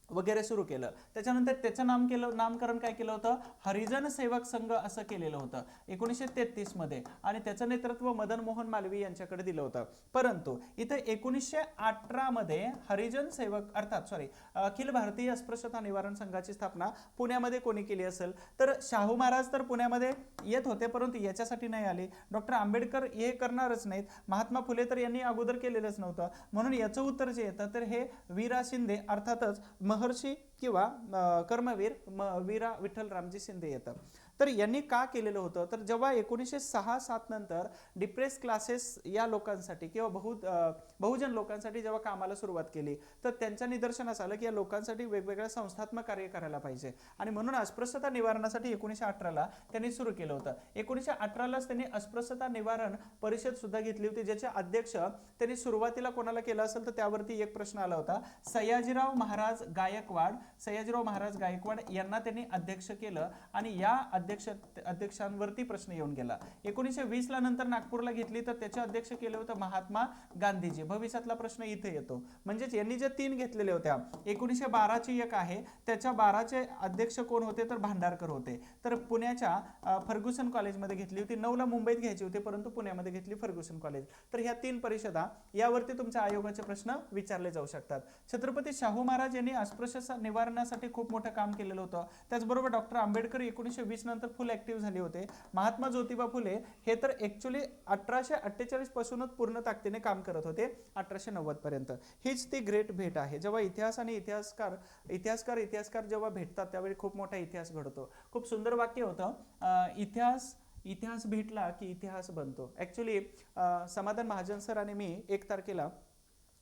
वगैरे सुरू केलं. त्याच्यानंतर त्याचं नामकरण काय केलं होतं, हरिजन सेवक संघ असं केलेलं होतं 1933 मध्ये, आणि त्याचं नेतृत्व मदन मोहन मालवीय यांच्याकडे दिलं होतं. परंतु इथं 1918 मध्ये हरिजन सेवक अखिल भारतीय अस्पृश्यता निवारण संघाची स्थापना पुण्यामध्ये कोणी केली असेल, तर शाहू महाराज तर पुण्यामध्ये येत होते, परंतु याच्यासाठी नाही आले. डॉक्टर आंबेडकर हे करणारच नाहीत. महात्मा फुले तर यांनी अगोदर केलेलंच नव्हतं. म्हणून याचं उत्तर जे येतं तर हे वीरा शिंदे अर्थातच महर्षी किंवा कर्मवीर वीरा विठ्ठल रामजी शिंदे येतं. तर यांनी का केलेलं होतं, तर जेव्हा 1906-07 नंतर डिप्रेस क्लासेस या लोकांसाठी किंवा बहुजन लोकांसाठी जेव्हा कामाला सुरुवात केली, तर त्यांच्या निदर्शनास आलं की या लोकांसाठी वेगवेगळ्या संस्थात्मक कार्य करायला पाहिजे, आणि म्हणून अस्पृश्यता निवारणासाठी 1918ला त्यांनी सुरू केलं होतं. 1918लाच त्यांनी अस्पृश्यता निवारण परिषद सुद्धा घेतली होती, ज्याचे अध्यक्ष त्यांनी सुरुवातीला कोणाला केलं असेल तर त्यावरती एक प्रश्न आला होता, सयाजीराव महाराज गायकवाड यांना त्यांनी अध्यक्ष केलं, आणि या अध्यक्षांवरती प्रश्न येऊन गेला. 1920 ला नंतर नागपूरला घेतली, तर त्याचे अध्यक्ष केले होते महात्मा गांधीजी. भविष्यातला प्रश्न इथे येतो. म्हणजेच यांनी जे 3 घेतलेले होत्या, 1912 ची एक आहे, त्याच्या 12चे अध्यक्ष कोण होते, तर भांडारकर होते. तर पुण्याच्या फर्ग्युसन कॉलेजमध्ये घेतली होती. 9 ला मुंबईत घ्यायची होती, परंतु पुण्यामध्ये घेतली फर्ग्युसन कॉलेज. तर ह्या 3 परिषदा यावरती तुमच्या आयोगाचे प्रश्न विचारले जाऊ शकतात. छत्रपती शाहू महाराज यांनी अस्पृश्यता निवारणासाठी खूप मोठं काम केलेलं होतं. त्याचबरोबर डॉक्टर आंबेडकर 1920 नंतर फुल ऍक्टिव्ह झाले होते. महात्मा ज्योतिबा फुले हे तर ऍक्च्युली 1848 पासूनच पूर्ण ताकदीने काम करत होते 1890 पर्यंत. हीच ती ग्रेट भेट आहे. जेव्हा इतिहास आणि इतिहासकार जेव्हा भेटतात त्यावेळी खूप मोठा इतिहास घडतो. खूप सुंदर वाक्य होतं, इतिहास भेटला की इतिहास बनतो. ऍक्च्युली समाधान महाजन सर आणि मी 1 तारखेला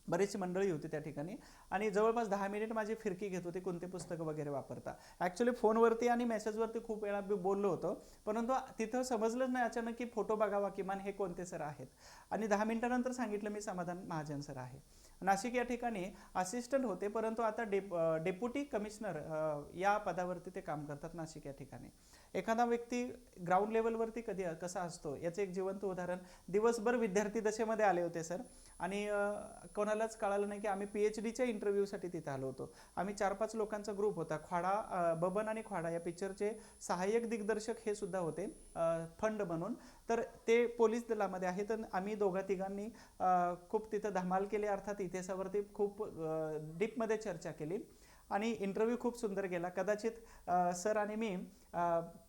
बरीचशी मंडळी होती त्या ठिकाणी, आणि जवळपास 10 मिनिट माझी फिरकी घेत होती कोणते पुस्तकं वगैरे वापरता. ॲक्च्युली फोनवरती आणि मेसेजवरती खूप वेळा बोललो होतो, परंतु तिथं समजलंच नाही अचानक की फोटो बघावा किमान हे कोणते सर आहेत, आणि 10 मिनिटानंतर सांगितलं मी समाधान महाजन सर आहे. नाशिक या ठिकाणी असिस्टंट होते, परंतु आता डेप्युटी कमिशनर या पदावरती ते काम करतात नाशिक या ठिकाणी. एखादा व्यक्ती ग्राउंड लेवलवरती कसा असतो याचं एक जिवंत उदाहरण, दिवसभर विद्यार्थी दशेमध्ये आले होते सर, आणि कोणालाच कळालं नाही की आम्ही PhDच्या इंटरव्ह्यूसाठी तिथे आलो होतो. आम्ही 4-5 लोकांचा ग्रुप होता. बबन आणि ख्वाडा या पिक्चरचे सहाय्यक दिग्दर्शक हे सुद्धा होते फंड म्हणून. तर ते पोलीस दलामध्ये आहेत, आणि आम्ही दोघा-तिघांनी खूप तिथं धमाल केली, अर्थात इतिहासावरती खूप डीपमध्ये चर्चा केली, आणि इंटरव्ह्यू खूप सुंदर गेला. कदाचित सर आणि मी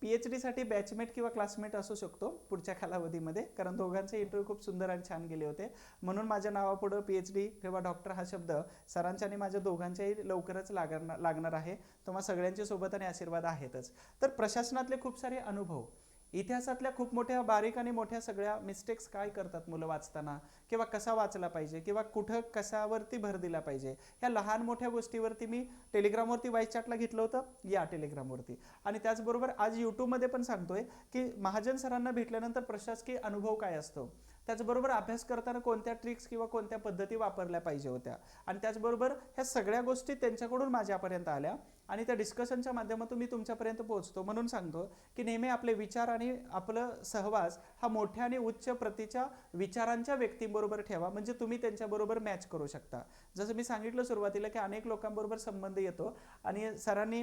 PhD साठी बॅचमेट किंवा क्लासमेट असू शकतो पुढच्या कालावधीमध्ये, कारण दोघांचे इंटरव्ह्यू खूप सुंदर आणि छान गेले होते. म्हणून माझ्या नावापुढं PhD किंवा डॉक्टर हा शब्द सरांच्या आणि माझ्या दोघांच्याही लवकरच लागणार आहे. तुम्हा सगळ्यांच्या सोबत आणि आशीर्वाद आहेतच. तर प्रशासनातले खूप सारे अनुभव, इतिहासातल्या खूप मोठ्या बारीक आणि मोठ्या सगळ्या मिस्टेक्स काय करतात मुलं वाचताना, किंवा कसा वाचला पाहिजे, किंवा कुठं कशावरती भर दिला पाहिजे, ह्या लहान मोठ्या गोष्टीवरती मी टेलिग्रामवरती व्हाईस चॅटला घेतलं होतं, या टेलिग्रामवरती. आणि त्याचबरोबर आज यूट्यूबमध्ये पण सांगतोय की महाजन सरांना भेटल्यानंतर प्रशासकीय अनुभव काय असतो, त्याचबरोबर अभ्यास करताना कोणत्या ट्रिक्स किंवा कोणत्या पद्धती वापरल्या पाहिजे होत्या, आणि त्याचबरोबर ह्या सगळ्या गोष्टी त्यांच्याकडून माझ्यापर्यंत आल्या, आणि त्या डिस्कशनच्या माध्यमातून मी तुमच्यापर्यंत पोहोचतो. म्हणून सांगतो की नेहमी आपले विचार आणि आपलं सहवास हा मोठ्या आणि उच्च प्रतीच्या विचारांच्या व्यक्तींबरोबर ठेवा, म्हणजे तुम्ही त्यांच्याबरोबर मॅच करू शकता. जसं मी सांगितलं सुरुवातीला की अनेक लोकांबरोबर संबंध येतो, आणि सरांनी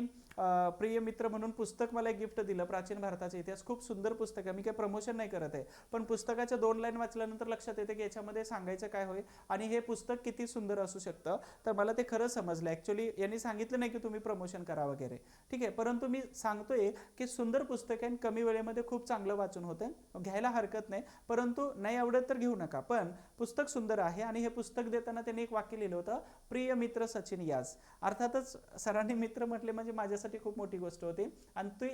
प्रिय मित्र म्हणून पुस्तक मला एक गिफ्ट दिलं, प्राचीन भारताचा इतिहास. खूप सुंदर पुस्तक आहे. मी काही प्रमोशन नाही करत आहे, पण पुस्तकाच्या 2 लाईन वाचल्यानंतर लक्षात येते की याच्यामध्ये सांगायचं काय होईल, आणि हे पुस्तक किती सुंदर असू शकतं. तर मला ते खरं समजलं. ॲक्च्युली यांनी सांगितलं नाही की तुम्ही प्रमोशन प्रमोशन करा वगैरे, ठीक आहे. परंतु मी सांगतोय की सुंदर पुस्तक आहे, कमी वेळेमध्ये खूप चांगलं वाचून होतं, घ्यायला हरकत नाही. परंतु नाही आवडत तर घेऊ नका, पण पुस्तक सुंदर आहे. आणि हे पुस्तक देताना त्यांनी एक वाक्य लिहिलं होतं, प्रिय मित्र सचिन यास. अर्थातच सरांनी मित्र म्हटले म्हणजे माझ्यासाठी खूप मोठी गोष्ट होती, आणि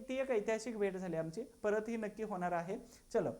ती एक ऐतिहासिक भेट झाली आमची, परत ही नक्की होणार आहे. चलो,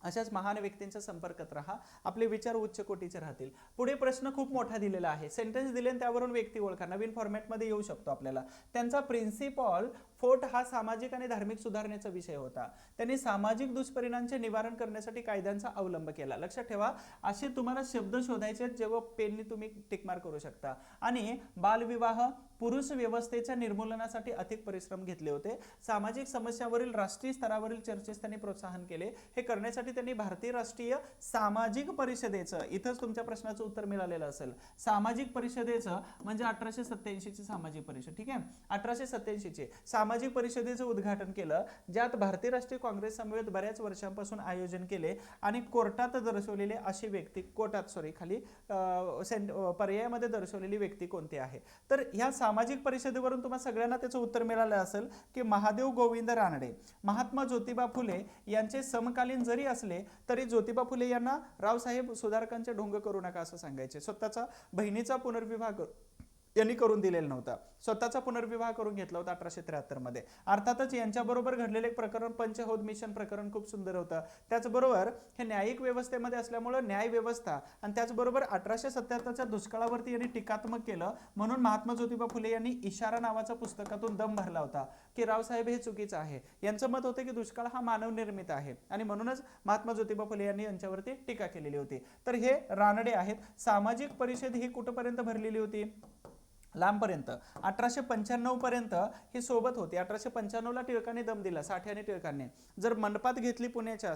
अशाच महान व्यक्तींच्या संपर्कात राहा, आपले विचार उच्च कोटीचे राहतील. पुढे प्रश्न खूप मोठा दिलेला आहे, सेंटेन्स दिले आणि त्यावरून व्यक्ती ओळखा, नवीन फॉर्मॅटमध्ये येऊ शकतो आपल्याला. त्यांचा प्रिन्सिपल फोर्ट हा सामाजिक आणि धार्मिक सुधारणेचा विषय होता. त्यांनी सामाजिक दुष्परिणामांचे निवारण करण्यासाठी कायद्यांचा अवलंब केला. लक्षात ठेवा, असे तुम्हाला शब्द शोधायचे जेव्हा पेननी तुम्ही टिकमार्क करू शकता. आणि बालविवाह, पुरुष व्यवस्थेच्या निर्मूलनासाठी अधिक परिश्रम घेतले होते. सामाजिक समस्यावरील राष्ट्रीय स्तरावरील चर्चेस त्यांनी प्रोत्साहन केले. हे करण्यासाठी त्यांनी भारतीय राष्ट्रीय सामाजिक परिषदेचं, इथंच तुमच्या प्रश्नाचं उत्तर मिळालेलं असेल, सामाजिक परिषदेचं म्हणजे 1887 ची सामाजिक परिषद, ठीक आहे, 1887 ची सामाजिक परिषदेचं उद्घाटन केलं, ज्यात भारतीय राष्ट्रीय काँग्रेस समवेत बऱ्याच वर्षांपासून आयोजन केले. आणि कोर्टात दर्शवलेले अशी व्यक्ती, खाली पर्यायामध्ये दर्शवलेली व्यक्ती कोणती आहे. तर ह्या सामाजिक परिषदेवरून तुम्हाला सगळ्यांना त्याचं उत्तर मिळालं असेल की महादेव गोविंद रानडे. महात्मा ज्योतिबा फुले यांचे समकालीन जरी असले तरी ज्योतिबा फुले यांना रावसाहेब सुधारकांचे ढोंग करू नका असं सांगायचे. स्वतःचा बहिणीचा पुनर्विवाह यांनी करून दिलेला नव्हता, स्वतःचा पुनर्विवाह करून घेतला होता 1873 मध्ये. अर्थातच यांच्याबरोबर घडलेले एक प्रकरण पंचहौद मिशन प्रकरण खूप सुंदर होतं. त्याचबरोबर हे न्यायिक व्यवस्थेमध्ये असल्यामुळे न्याय व्यवस्था, आणि त्याचबरोबर 1877च्या दुष्काळावरती यांनी टीकात्मक केलं. म्हणून महात्मा ज्योतिबा फुले यांनी इशारा नावाच्या पुस्तकातून दम भरला होता की रावसाहेब हे चुकीचं आहे. यांचं मत होतं की दुष्काळ हा मानव निर्मित आहे, आणि म्हणूनच महात्मा ज्योतिबा फुले यांनी यांच्यावरती टीका केलेली होती. तर हे रानडे आहेत. सामाजिक परिषद ही कुठपर्यंत भरलेली होती, लांबपर्यंत, 1895 पर्यंत ही सोबत होती. 1895 ला टिळकांनी दम दिला, साठे आणि टिळकांनी. जर मनपात घेतली पुण्याच्या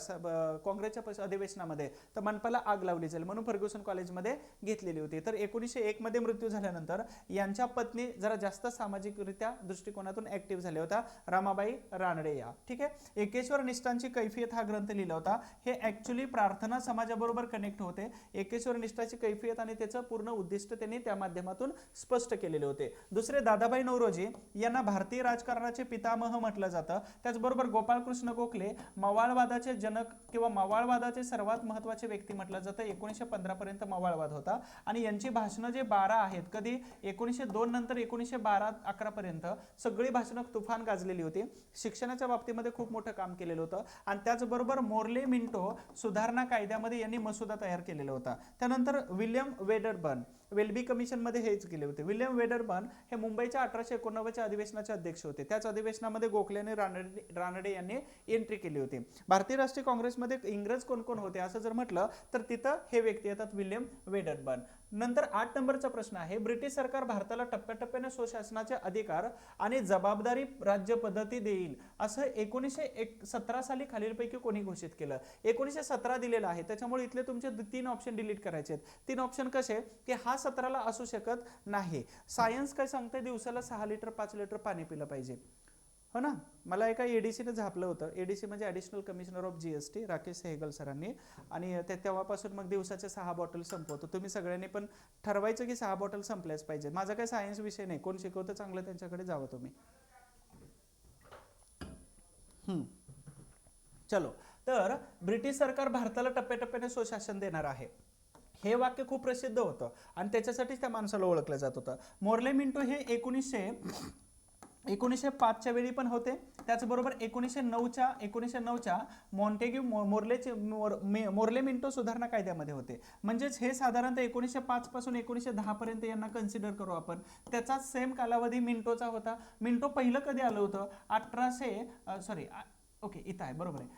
काँग्रेसच्या अधिवेशनामध्ये तर मनपाला आग लावली जाईल, म्हणून फर्ग्युसन कॉलेजमध्ये घेतलेली होती. तर 1901 मध्ये मृत्यू झाल्यानंतर यांच्या पत्नी जरा जास्त सामाजिकरित्या दृष्टिकोनातून ऍक्टिव्ह झाल्या होत्या, रमाबाई रानडे या, ठीक आहे. एकेश्वर निष्ठांची कैफियत हा ग्रंथ लिहिला होता. हे ऍक्च्युली प्रार्थना समाजाबरोबर कनेक्ट होते. एकेश्वर निष्ठाची कैफियत आणि त्याचं पूर्ण उद्दिष्ट त्यांनी त्या माध्यमातून स्पष्ट केलेले होते. दुसरे दादाभाई नौरोजी यांना भारतीय राजकारणाचे पितामह म्हटलं जातं. त्याचबरोबर गोपाळकृष्ण गोखले मवाळवादाचे जनक किंवा मवाळवादाचे सर्वात महत्त्वाचे व्यक्ती म्हटलं जातं. 1915 पर्यंत मवाळवाद होता, आणि यांची भाषणं जे 12 आहेत, कधी 1902 नंतर 1912-11 पर्यंत सगळी भाषणं तुफान गाजलेली होती. शिक्षणाच्या बाबतीमध्ये खूप मोठं काम केलेलं होतं. आणि त्याचबरोबर मोर्ले मिंटो सुधारणा कायद्यामध्ये यांनी मसुदा तयार केलेला होता. त्यानंतर विल्यम वेडरबर्न वेल्बी कमिशन मध्ये हेच केले होते. विल्यम वेडरबर्न हे मुंबईच्या 1889च्या अधिवेशनाचे अध्यक्ष होते. त्याच अधिवेशनामध्ये गोखले आणि रानडे यांनी एंट्री केली होती. भारतीय राष्ट्रीय काँग्रेसमध्ये इंग्रज कोण कोण होते असं जर म्हटलं तर तिथं हे व्यक्ती येतात, विल्यम वेडरबर्न. नंतर 8 नंबरचा प्रश्न आहे, ब्रिटिश सरकार भारताला टप्प्याटप्प्याने स्वशासनाचे अधिकार आणि जबाबदारी राज्य पद्धती देईल असं 1917 साली खालीलपैकी कोणी घोषित केलं. 1917 दिलेला आहे, त्याच्यामुळे इथले तुमचे 3 ऑप्शन डिलीट करायचे आहेत. 3 ऑप्शन कसे की हा 17ला असू शकत नाही. सायन्स काय सांगते, दिवसाला 6 लिटर 5 लिटर पाणी पिलं पाहिजे, हो ना. मला एका एडीसीने झापलं होतं. एडीसी म्हणजे additional commissioner of GST, Rakesh Sehgal सरांनी. आणि तेव्हापासून मग दिवसाचे 6 बॉटल संपवतो. तुम्ही सगळ्यांनी पण ठरवायचं की 6 बॉटल संपल्याच पाहिजे. माझा काही सायन्स विषय नाही, कोण शिकवतं चांगलं त्यांच्याकडे जावं तुम्ही. चलो, तर ब्रिटिश सरकार भारताला टप्प्याटप्प्याने स्वशासन देणार आहे, हे वाक्य खूप प्रसिद्ध होतं आणि त्याच्यासाठीच त्या माणसाला ओळखलं जात होतं. मोर्ले मिंटो हे 1905च्या वेळी पण होते. त्याचबरोबर 1909च्या मॉन्टेग्यू मोर्ले मिंटो सुधारणा कायद्यामध्ये होते. म्हणजेच हे साधारणतः 1905 पासून 1910 पर्यंत यांना कन्सिडर करू आपण. त्याचा सेम कालावधी मिंटोचा होता. मिंटो पहिलं कधी आलं होतं, इथं आहे, बरोबर आहे,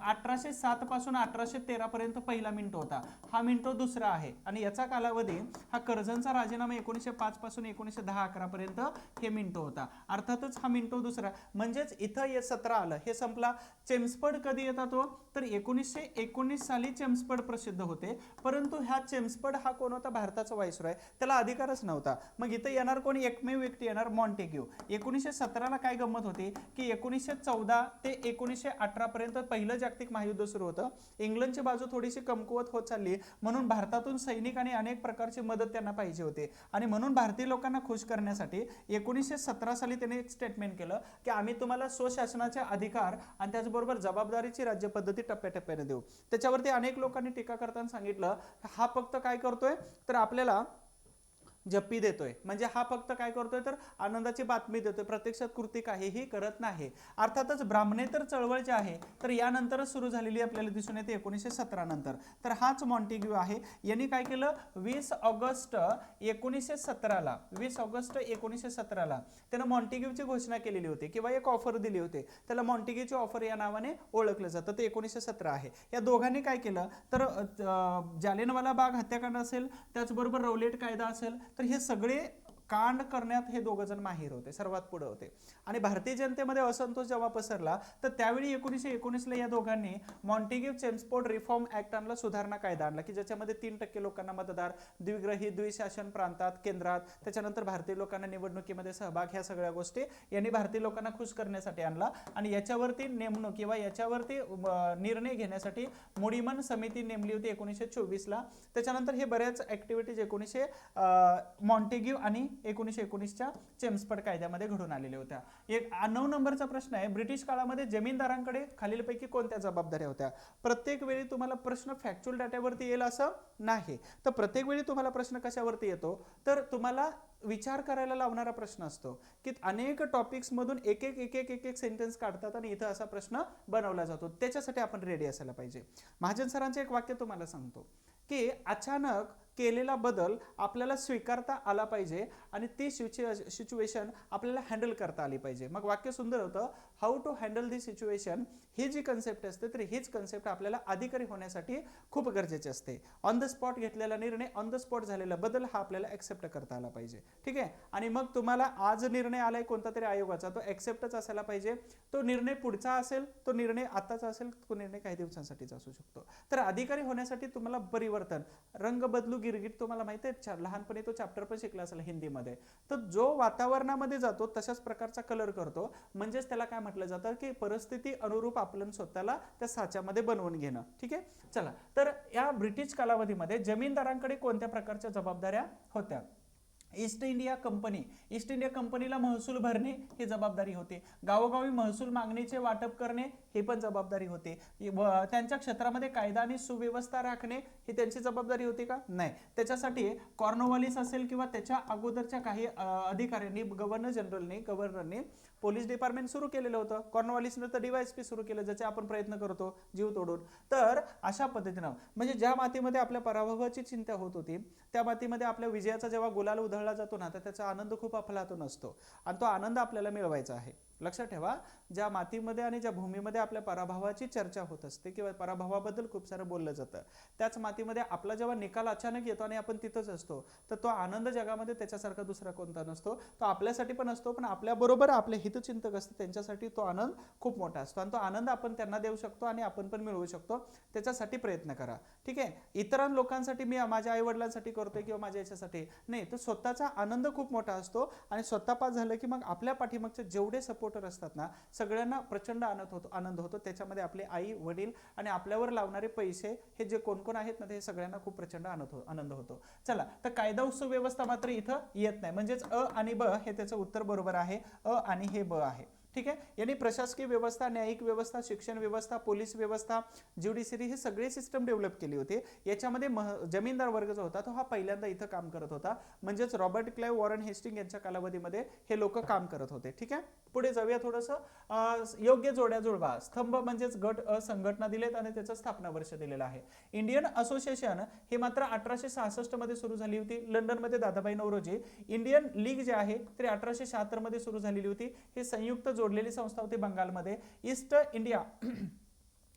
1807 पासून 1813 पर्यंत पहिला मिंटो होता. हा मिंटो दुसरा आहे आणि याचा कालावधी हा कर्झनचा राजीनामा 1905 पासून 1910-11 पर्यंत हे मिंटो होता. अर्थातच हा मिंटो दुसरा, म्हणजेच इथं 17 आलं, हे संपला. चेम्सफर्ड कधी येतात तो, तर 1919 साली चेम्सफर्ड प्रसिद्ध होते. परंतु ह्या चेम्सफर्ड हा कोण होता, भारताचा व्हाईसरॉय, त्याला अधिकारच नव्हता. मग इथं येणार कोण, एकमेव व्यक्ती येणार, मॉन्टेग्यू. 1917ला काय गंमत होती की 1914 ते 1918 पर्यंत पहिलं जागतिक महायुद्ध सुरू होतं. इंग्लंडची बाजू थोडीशी कमकुवत होत चालली, म्हणून भारतातून सैनिक आणि अनेक प्रकारची मदत त्यांना पाहिजे होती. आणि म्हणून भारतीय लोकांना खुश करण्यासाठी 1917 साली त्यांनी एक स्टेटमेंट केलं की आम्ही तुम्हाला स्वशासनाचे अधिकार आणि त्याचबरोबर जबाबदारीची राज्यपद्धती टप्प्याटप्प्याने देऊ. त्याच्यावरती अनेक लोकांनी टीका करताना सांगितलं हा फक्त काय करतोय तर आपल्याला जप्पी देतोय, म्हणजे हा फक्त काय करतोय तर आनंदाची बातमी देतोय, प्रत्यक्षात कृती काहीही करत नाही. अर्थातच ब्राह्मणेतर चळवळ जी आहे तर यानंतरच सुरू झालेली आपल्याला दिसून येते 1917 नंतर. तर हाच मॉन्टेग्यू आहे. यांनी काय केलं 20 ऑगस्ट 1917ला 20 ऑगस्ट 1917ला त्यानं मॉन्टेग्यूची घोषणा केलेली होती किंवा एक ऑफर दिली होती. त्याला मॉन्टेग्यूची ऑफर या नावाने ओळखलं जातं. ते 1917 आहे. या दोघांनी काय केलं तर जालियनवाला बाग हत्याकांड असेल, त्याचबरोबर रौलेट कायदा असेल, तर हे सगळे कांड करण्यात हे दोघ जण माहीर होते, सर्वात पुढे होते. आणि भारतीय जनतेमध्ये असंतोष जेव्हा पसरला तर त्यावेळी 1919ला या दोघांनी मॉन्टेग्यू चेम्सफोर्ड रिफॉर्म ऍक्ट आणला, सुधारणा कायदा आणला की ज्याच्यामध्ये 3% लोकांना मतदार, द्विग्रही द्विशासन प्रांतात केंद्रात, त्याच्यानंतर भारतीय लोकांना निवडणुकीमध्ये सहभाग, ह्या सगळ्या गोष्टी यांनी भारतीय लोकांना खुश करण्यासाठी आणला. आणि याच्यावरती नेमणूक किंवा याच्यावरती निर्णय घेण्यासाठी मुडीमन समिती नेमली होती 1924ला. त्याच्यानंतर हे बऱ्याच ऍक्टिव्हिटीज मॉन्टेग्यू आणि 1919च्या चेम्सफोर्ड कायद्यामध्ये घडून आलेल्या होत्या. एक 9 नंबरचा प्रश्न आहे, ब्रिटिश काळामध्ये जमीनदारांकडे खालीलपैकी कोणत्या जबाबदाऱ्या होत्या. प्रत्येक वेळी तुम्हाला प्रश्न फॅक्च्युअल डाटावरती येईल असं नाही, तर प्रत्येक वेळी तुम्हाला प्रश्न कशावरती येतो तर तुम्हाला विचार करायला लावणारा प्रश्न असतो की अनेक टॉपिक्स मधून एक एक सेंटेन्स काढतात आणि इथं असा प्रश्न बनवला जातो. त्याच्यासाठी आपण रेडी असायला पाहिजे. महाजन सरांचे एक वाक्य तुम्हाला सांगतो की अचानक केलेला बदल आपल्याला स्वीकारता आला पाहिजे आणि ती सिच्युएशन आपल्याला हँडल करता आली पाहिजे. मग वाक्य सुंदर होतं, how to handle the situation. ही जी कन्सेप्ट असते तर हीच कन्सेप्ट आपल्याला अधिकारी होण्यासाठी खूप गरजेची असते. ऑन द स्पॉट घेतलेला निर्णय, ऑन द स्पॉट झालेला बदल हा आपल्याला ऍक्सेप्ट करता आला पाहिजे. ठीक आहे. आणि मग तुम्हाला आज निर्णय आलाय कोणता तरी आयोगाचा, तो ऍक्सेप्टच असायला पाहिजे. तो निर्णय पुढचा असेल, तो निर्णय आताचा असेल, तो निर्णय काही दिवसांसाठीच असू शकतो. तर अधिकारी होण्यासाठी तुम्हाला परिवर्तन, रंग बदलू गिरगिट, तुम्हाला माहिती आहे लहानपणी तो चॅप्टर पण शिकला असेल हिंदीमध्ये. तर जो वातावरणामध्ये जातो तशाच प्रकारचा कलर करतो, म्हणजेच त्याला काय म्हटलं जातं की परिस्थिती अनुरूप आपण स्वतःला त्या साच्यामध्ये बनवून घेणं. ठीक आहे. चला, तर या ब्रिटिश कालावधीमध्ये जमीनदारांकडे कोणत्या प्रकारच्या जबाबदाऱ्या होत्या. ईस्ट इंडिया कंपनीला महसूल भरणे ही जबाबदारी होती. गावोगावी महसूल मागणीचे वाटप करणे ही पण जबाबदारी होती. त्यांच्या क्षेत्रामध्ये कायदा आणि सुव्यवस्था राखणे ही त्यांची जबाबदारी होती का? नाही. त्याच्यासाठी कॉर्नवालिस असेल किंवा त्याच्या अगोदरच्या काही अधिकाऱ्यांनी, गव्हर्नरने पोलीस डिपार्टमेंट सुरू केलेलं होतं. कॉर्नवालिसने तर DYSP सुरू केलं, ज्याचे आपण प्रयत्न करतो जीव तोडून. तर अशा पद्धतीनं म्हणजे ज्या मातीमध्ये आपल्या पराभवाची चिंता होत होती त्या मातीमध्ये आपल्या विजयाचा जेव्हा गुलाल उधळला जातो ना, तर त्याचा आनंद खूप अफलातून असतो आणि तो आनंद आपल्याला मिळवायचा आहे. लक्षात ठेवा, ज्या मातीमध्ये आणि ज्या भूमीमध्ये आपल्या पराभवाची चर्चा होत असते किंवा पराभवाबद्दल खूप सारं बोललं जातं, त्याच मातीमध्ये आपला जेव्हा निकाल अचानक येतो आणि आपण तिथंच असतो, तर तो आनंद जगामध्ये त्याच्यासारखा दुसरा कोणता नसतो. तो आपल्यासाठी पण असतो, पण आपल्याबरोबर आपले हितचिंतक असते त्यांच्यासाठी तो आनंद खूप मोठा असतो आणि तो आनंद आपण त्यांना देऊ शकतो आणि आपण पण मिळवू शकतो. त्याच्यासाठी प्रयत्न करा. ठीक आहे. इतर लोकांसाठी मी माझ्या आई वडिलांसाठी करतोय किंवा माझ्या याच्यासाठी नाही, तर स्वतःचा आनंद खूप मोठा असतो आणि स्वतः पास झालं की मग आपल्या पाठीमागचे जेवढे सपोर्टर असतात ना, सगळ्यांना प्रचंड आनंद होतो. त्याच्यामध्ये आपले आई वडील आणि आपल्यावर लावणारे पैसे हे जे कोण कोण आहेत ना, ते सगळ्यांना खूप प्रचंड आनंद होतो. चला, तर कायदा सुव्यवस्था मात्र इथं येत नाही, म्हणजेच अ आणि ब हे त्याचं उत्तर बरोबर आहे. अ आणि हे ब आहे. ठीक आहे. यांनी प्रशासकीय व्यवस्था, न्यायिक व्यवस्था, शिक्षण व्यवस्था, पोलीस व्यवस्था, ज्युडिशरी हे सगळे सिस्टम डेव्हलप केली होती. याच्यामध्ये जमीनदार वर्ग जो होता तो हा पहिल्यांदा इथं काम करत होता, म्हणजेच रॉबर्ट क्लाइव्ह, वॉरन हेस्टिंग यांच्या कालावधीमध्ये हे लोक काम करत होते. ठीक आहे. पुढे जाऊया थोडंसं. योग्य जोड्या जुळवा. स्तंभ म्हणजेच गट संघटना दिलेत आणि त्याचं स्थापना वर्ष दिलेलं आहे. इंडियन असोसिएशन हे मात्र 1866 मध्ये सुरू झाली होती लंडनमध्ये दादाभाई नौरोजी. इंडियन लीग जे आहे ते 1876 मध्ये सुरू झालेली होती. हे संयुक्त जोडलेली संस्था होती बंगालमध्ये.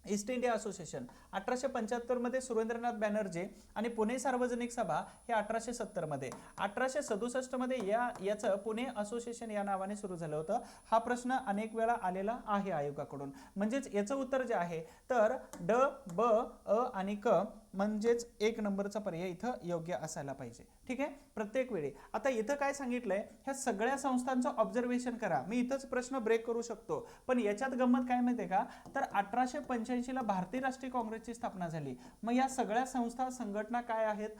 ईस्ट इंडिया असोसिएशन 1875 मध्ये सुरेंद्रनाथ बॅनर्जी आणि पुणे सार्वजनिक सभा हे 1870 मध्ये. 1867 मध्ये याचं पुणे असोसिएशन या नावाने सुरू झालं होतं. हा प्रश्न अनेक वेळा आलेला आहे आयोगाकडून. म्हणजेच याचं उत्तर जे आहे तर ड, ब, अ आणि क म्हणजेच 1 नंबरचा पर्याय इथं योग्य असायला पाहिजे. ठीक आहे, प्रत्येक वेळी. आता इथं काय सांगितलंय, ह्या सगळ्या संस्थांचं ऑब्झर्वेशन करा. मी इथंच प्रश्न ब्रेक करू शकतो, पण याच्यात गंमत काय माहितीये का, तर 1885 ला भारतीय राष्ट्रीय काँग्रेसची स्थापना झाली. मग या सगळ्या संस्था संघटना काय आहेत,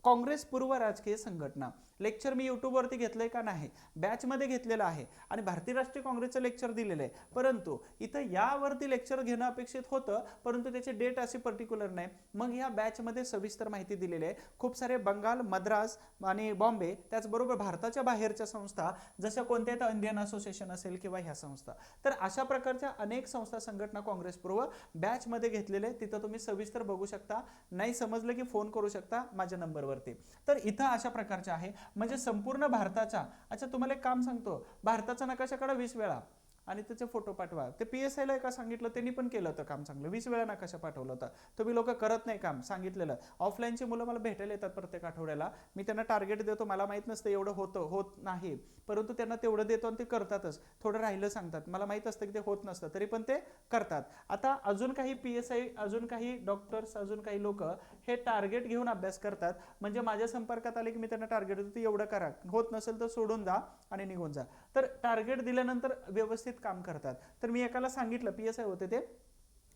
काँग्रेस पूर्व राजकीय संघटना. लेक्चर मी युट्यूबवरती घेतलंय का नाही, बॅचमध्ये घेतलेलं आहे आणि भारतीय राष्ट्रीय काँग्रेसचं लेक्चर दिलेलं आहे. परंतु इथं यावरती लेक्चर घेणं अपेक्षित होतं, परंतु त्याची डेट अशी पर्टिक्युलर नाही. मग या बॅचमध्ये सविस्तर माहिती दिलेली आहे. खूप सारे बंगाल, मद्रास आणि बॉम्बे, त्याचबरोबर भारताच्या बाहेरच्या संस्था जशा कोणत्या आहेत, इंडियन असोसिएशन असेल किंवा ह्या संस्था. तर अशा प्रकारच्या अनेक संस्था संघटना काँग्रेस पूर्व बॅचमध्ये घेतलेले, तिथं तुम्ही सविस्तर बघू शकता. नाही समजलं की फोन करू शकता माझ्या नंबरवरती. तर इथं अशा प्रकारचे आहे, म्हणजे संपूर्ण भारताचा. अच्छा, तुम्हाला एक काम सांगतो, भारताचा नकाशा काढा 20 वेळा आणि त्याचे फोटो पाठवा. ते PSI ला एका सांगितलं, त्यांनी पण केलं होतं काम चांगलं, 20 वेळा नकाशा पाठवला होता. तुम्ही लोक करत नाही काम सांगितलेलं. ऑफलाईनची मुलं मला भेटायला येतात प्रत्येक आठवड्याला, मी त्यांना टार्गेट देतो, मला माहित नसतं एवढं होत नाही, परंतु त्यांना तेवढं देतो आणि ते करतातच. थोडं राहिलं सांगतात, मला माहित असतं की ते होत नसतं, तरी पण ते करतात. आता अजून काही PSI, अजून काही डॉक्टर्स, अजून काही लोक हे टार्गेट घेऊन अभ्यास करतात. म्हणजे माझ्या संपर्कात आले की मी त्यांना टार्गेट देतो, एवढं करा, होत नसेल तर सोडून जा आणि निघून जा. तर टार्गेट दिल्यानंतर व्यवस्थित काम करतात. तर मी एकाला सांगितलं, PSI होते ते,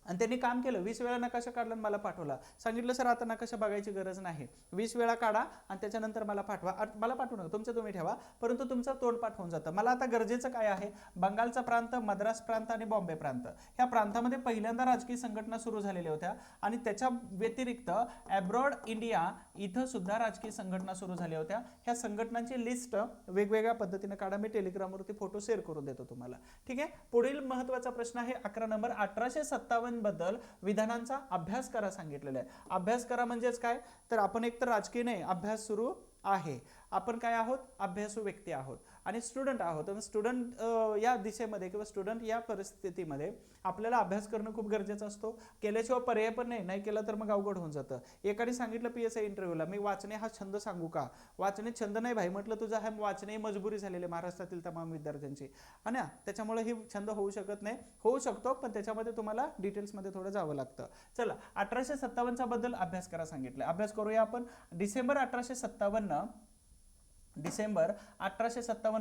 आणि त्यांनी काम केलं, 20 वेळा नकाशा काढला आणि मला पाठवला. सांगितलं सर आता नकाशा बघायची गरज नाही, 20 वेळा काढा आणि त्याच्यानंतर मला पाठवा. मला पाठवू नका, तुमचं तुम्ही ठेवा, परंतु तुमचं तोंडपाठ होऊन जातं. मला आता गरजेचं काय आहे, बंगालचा प्रांत, मद्रास प्रांत आणि बॉम्बे प्रांत, ह्या प्रांतामध्ये पहिल्यांदा राजकीय संघटना सुरू झालेल्या होत्या आणि त्याच्या व्यतिरिक्त अब्रॉड इंडिया इथं सुद्धा राजकीय संघटना सुरू झाल्या होत्या. ह्या संघटनांची लिस्ट वेगवेगळ्या पद्धतीने काढा, मी टेलिग्रामवरती फोटो शेअर करून देतो तुम्हाला. ठीक आहे, पुढील महत्त्वाचा प्रश्न आहे 11 नंबर. 1857 बद्दल विधानांचा अभ्यास करा सांगितलेला आहे. अभ्यास करा म्हणजेच काय, तर आपण एक तर राजकीय नाही, अभ्यास सुरू आहे. आपण काय आहोत, अभ्यासू व्यक्ती आहोत आणि स्टुडंट आहोत. स्टुडंट या दिशेमध्ये किंवा स्टुडंट या परिस्थितीमध्ये आपल्याला अभ्यास करणं खूप गरजेचं असतो. केल्याशिवाय पर्याय पण नाही केलं तर मग अवघड होऊन जातं. एकाने सांगितलं PSI इंटरव्ह्यूला, मी वाचणे हा छंद सांगू का, वाचणे छंद नाही भाई म्हटलं, तुझा हा वाचणे मजबुरी झालेली महाराष्ट्रातील तमाम विद्यार्थ्यांची, आणि त्याच्यामुळे ही छंद होऊ शकत नाही. होऊ शकतो पण त्याच्यामध्ये तुम्हाला डिटेल्समध्ये थोडं जावं लागतं. चला, 1857 बद्दल अभ्यास करा सांगितलं, अभ्यास करूया आपण. डिसेंबर 1857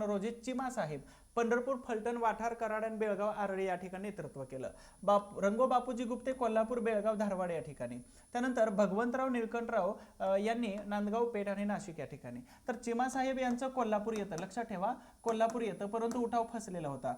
रोजी चिमासाहेब पंढरपूर, फलटण, वाठार, कराड आणि बेळगाव, आरळी या ठिकाणी नेतृत्व केलं. रंगो बापूजी गुप्ते कोल्हापूर, बेळगाव, धारवाड या ठिकाणी. त्यानंतर भगवंतराव निळकंठराव यांनी नांदगाव, पेठ आणि नाशिक या ठिकाणी. तर चिमासाहेब यांचं कोल्हापूर येतं, लक्षात ठेवा कोल्हापूर येतं, परंतु उठाव फसलेला होता.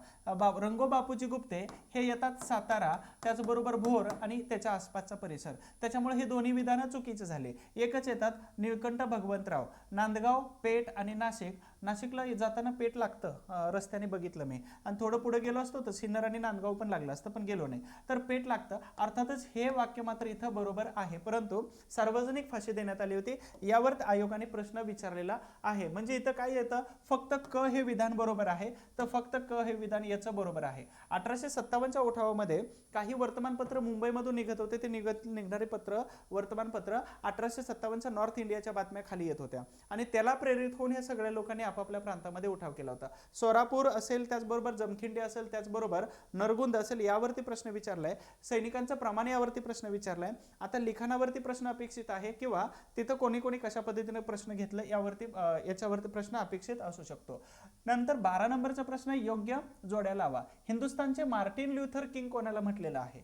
रंगो बापूजी गुप्ते हे येतात सातारा, त्याचबरोबर भोर आणि त्याच्या आसपासचा परिसर, त्याच्यामुळे हे दोन्ही विधानं चुकीचे झाले. एकच येतात निळकंठ, भगवंतराव, नांदगाव, पेठ आणि नाशिक. नाशिकला जाताना पेठ लागतं, रस्त्याने बघितलं मी, आणि थोडं पुढे गेलो असतो तर सिन्नर आणि नांदगाव पण लागलं असतं, पण गेलो नाही, तर पेठ लागतं. अर्थातच हे वाक्य मात्र इथं बरोबर आहे, परंतु सार्वजनिक फाशी देण्यात आली होती, यावर आयोगाने प्रश्न विचारलेला आहे. म्हणजे इथं काय येतं, फक्त क हे विधान बरोबर आहे, तर फक्त क हे विधान याचं बरोबर आहे. 1857च्या उठावामध्ये काही वर्तमानपत्र मुंबईमधून निघत होते, ते निघणारे पत्र, वर्तमानपत्र 1857च्या नॉर्थ इंडियाच्या बातम्या खाली येत होत्या आणि त्याला प्रेरित होऊन या सगळ्या लोकांनी आपापल्या प्रांतामध्ये उठाव केला होता. सोलापूर असेल, त्याचबरोबर जमखिंडी असेल, त्याचबरोबर नरगुंद असेल, यावरती प्रश्न विचारलाय. सैनिकांचं प्रमाण यावरती प्रश्न विचारलाय. आता लिखाणावरती प्रश्न अपेक्षित आहे किंवा तिथं कोणी कोणी कशा पद्धतीने प्रश्न घेतलं यावरती याच्यावरती प्रश्न अपेक्षित असू शकतो. नंतर 12 नंबरचा प्रश्न, योग्य जोड्या लावा. हिंदुस्थानचे मार्टिन ल्युथर किंग कोणाला म्हटलेलं आहे?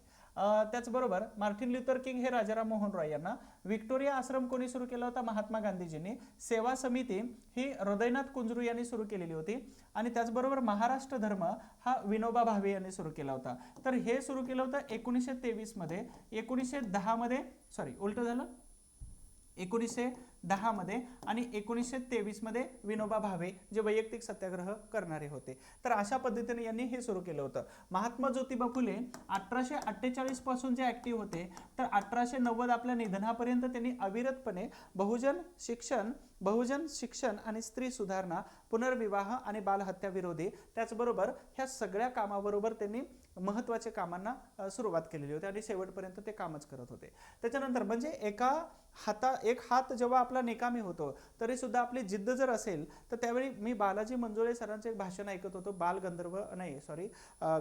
त्याचबरोबर मार्टिन ल्युथर किंग हे राजाराम मोहन रॉय यांना. व्हिक्टोरिया आश्रम कोणी सुरू केला होता? महात्मा गांधीजींनी. सेवा समिती ही हृदयनाथ कुंजरू यांनी सुरू केलेली होती आणि त्याचबरोबर महाराष्ट्र धर्म हा विनोबा भावे यांनी सुरू केला होता. तर हे सुरू केलं होतं 1923 मध्ये. 1910 मध्ये, सॉरी उलट झालं, 1910 मध्ये आणि 1923 मध्ये विनोबा भावे जे वैयक्तिक सत्याग्रह करणारे होते. तर अशा पद्धतीने यांनी हे सुरू केलं होतं. महात्मा ज्योतिबा फुले 1848 पासून जे ऍक्टिव्ह होते, तर 1890 आपल्या निधनापर्यंत त्यांनी अविरतपणे बहुजन शिक्षण बहुजन शिक्षण आणि स्त्री सुधारणा, पुनर्विवाह आणि बालहत्या विरोधी, त्याचबरोबर ह्या सगळ्या कामाबरोबर त्यांनी महत्त्वाच्या कामांना सुरुवात केलेली होती आणि शेवटपर्यंत ते कामच करत होते. त्याच्यानंतर म्हणजे एक हात जेव्हा आपला निकामी होतो तरी सुद्धा आपली जिद्द जर असेल तर त्यावेळी मी बालाजी मंजुळे सरांचे एक भाषण ऐकत होतो,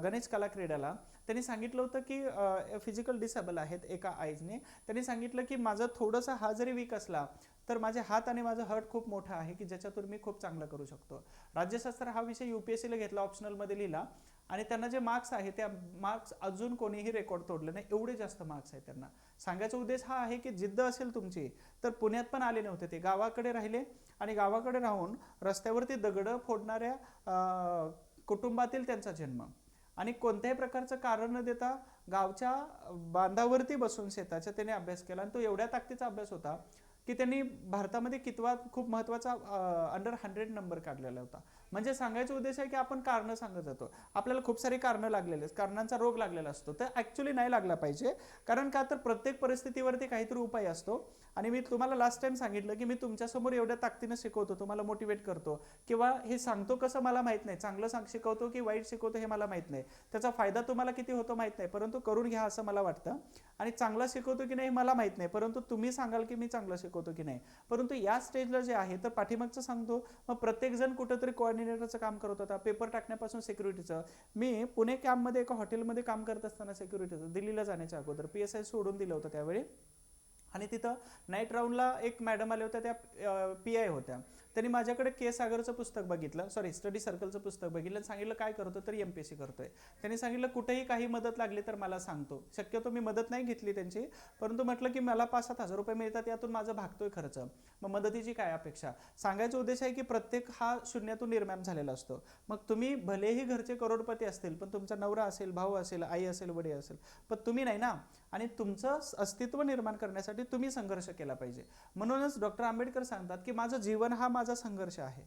गणेश कला क्रीडाला. त्यांनी सांगितलं होतं की फिजिकल डिसेबल आहेत एका आईजने. त्यांनी सांगितलं की माझा थोडासा हा जरी वीक असला तर माझे हात आणि माझं हर्ट खूप मोठा आहे की ज्याच्यातून मी खूप चांगलं करू शकतो. राज्यशास्त्र हा विषय UPSCला घेतला, ऑप्शनलमध्ये लिहिला आणि त्यांना जे मार्क्स आहे त्या मार्क्स अजून कोणीही रेकॉर्ड तोडले नाही, एवढे जास्त मार्क्स आहेत त्यांना. सांगायचा उद्देश हा आहे की जिद्द असेल तुमची तर पुण्यात पण आले नव्हते ते, गावाकडे राहिले आणि गावाकडे राहून रस्त्यावरती दगडं फोडणाऱ्या कुटुंबातील त्यांचा जन्म आणि कोणत्याही प्रकारचं कारण न देता गावच्या बांधावरती बसून शेताचा त्याने अभ्यास केला आणि तो एवढ्या ताकदीचा अभ्यास होता की त्यांनी भारतामध्ये कितवा खूप महत्त्वाचा अंडर 100 नंबर काढलेला होता. म्हणजे सांगायचा उद्देश आहे की आपण कारणं सांगत जातो, आपल्याला खूप सारी कारणं लागलेली आहेत, कारणांचा रोग लागलेला असतो, तर ॲक्च्युली नाही लागला पाहिजे. कारण का तर प्रत्येक परिस्थितीवरती काहीतरी उपाय असतो. आणि मी तुम्हाला लास्ट टाइम सांगितलं की मी तुमच्यासमोर एवढ्या ताकदीनं शिकवतो, तुम्हाला मोटिवेट करतो किंवा हे सांगतो कसं मला माहीत नाही, चांगलं शिकवतो की वाईट शिकवतो हे मला माहीत नाही, त्याचा फायदा तुम्हाला किती होतो माहीत नाही, परंतु करून घ्या असं मला वाटतं. आणि चांगला शिकवतो की नाही मला माहीत नाही, परंतु तुम्ही सांगाल की मी चांगलं शिकवतो की नाही. परंतु या स्टेजला जे आहे तर पाठीमागचं सांगतो, मग प्रत्येकजण कुठंतरी कोऑर्डिनेटरचं काम करत होता, पेपर टाकण्यापासून सिक्युरिटीचं. मी पुणे कॅम्पमध्ये एका हॉटेलमध्ये काम करत असताना सिक्युरिटीचं, दिल्लीला जाण्याच्या अगोदर PSI सोडून दिलं होतं त्यावेळी. आणि तिथं नाईट राऊंडला एक मॅडम आल्या होत्या, त्या PI होत्या. त्यांनी माझ्याकडे के सागरचं पुस्तक बघितलं, स्टडी सर्कलचं पुस्तक बघितलं आणि सांगितलं काय करतो तर MPSC करतोय. त्यांनी सांगितलं कुठेही काही मदत लागली तर मला सांगतो. शक्यतो मी मदत नाही घेतली त्यांची, परंतु म्हटलं की मला 5-7 हजार रुपये मिळतात, यातून माझं भागतोय खर्च, मग मदतीची काय अपेक्षा. सांगायचा उद्देश आहे की प्रत्येक हा शून्यातून निर्माण झालेला असतो. मग तुम्ही भलेही घरचे करोडपती असतील पण तुमचा नवरा असेल, भाऊ असेल, आई असेल, वडील असेल, पण तुम्ही नाही ना. आणि तुमचं अस्तित्व निर्माण करण्यासाठी तुम्ही संघर्ष केला पाहिजे. म्हणूनच डॉक्टर आंबेडकर सांगतात की माझं जीवन हा माझा संघर्ष आहे.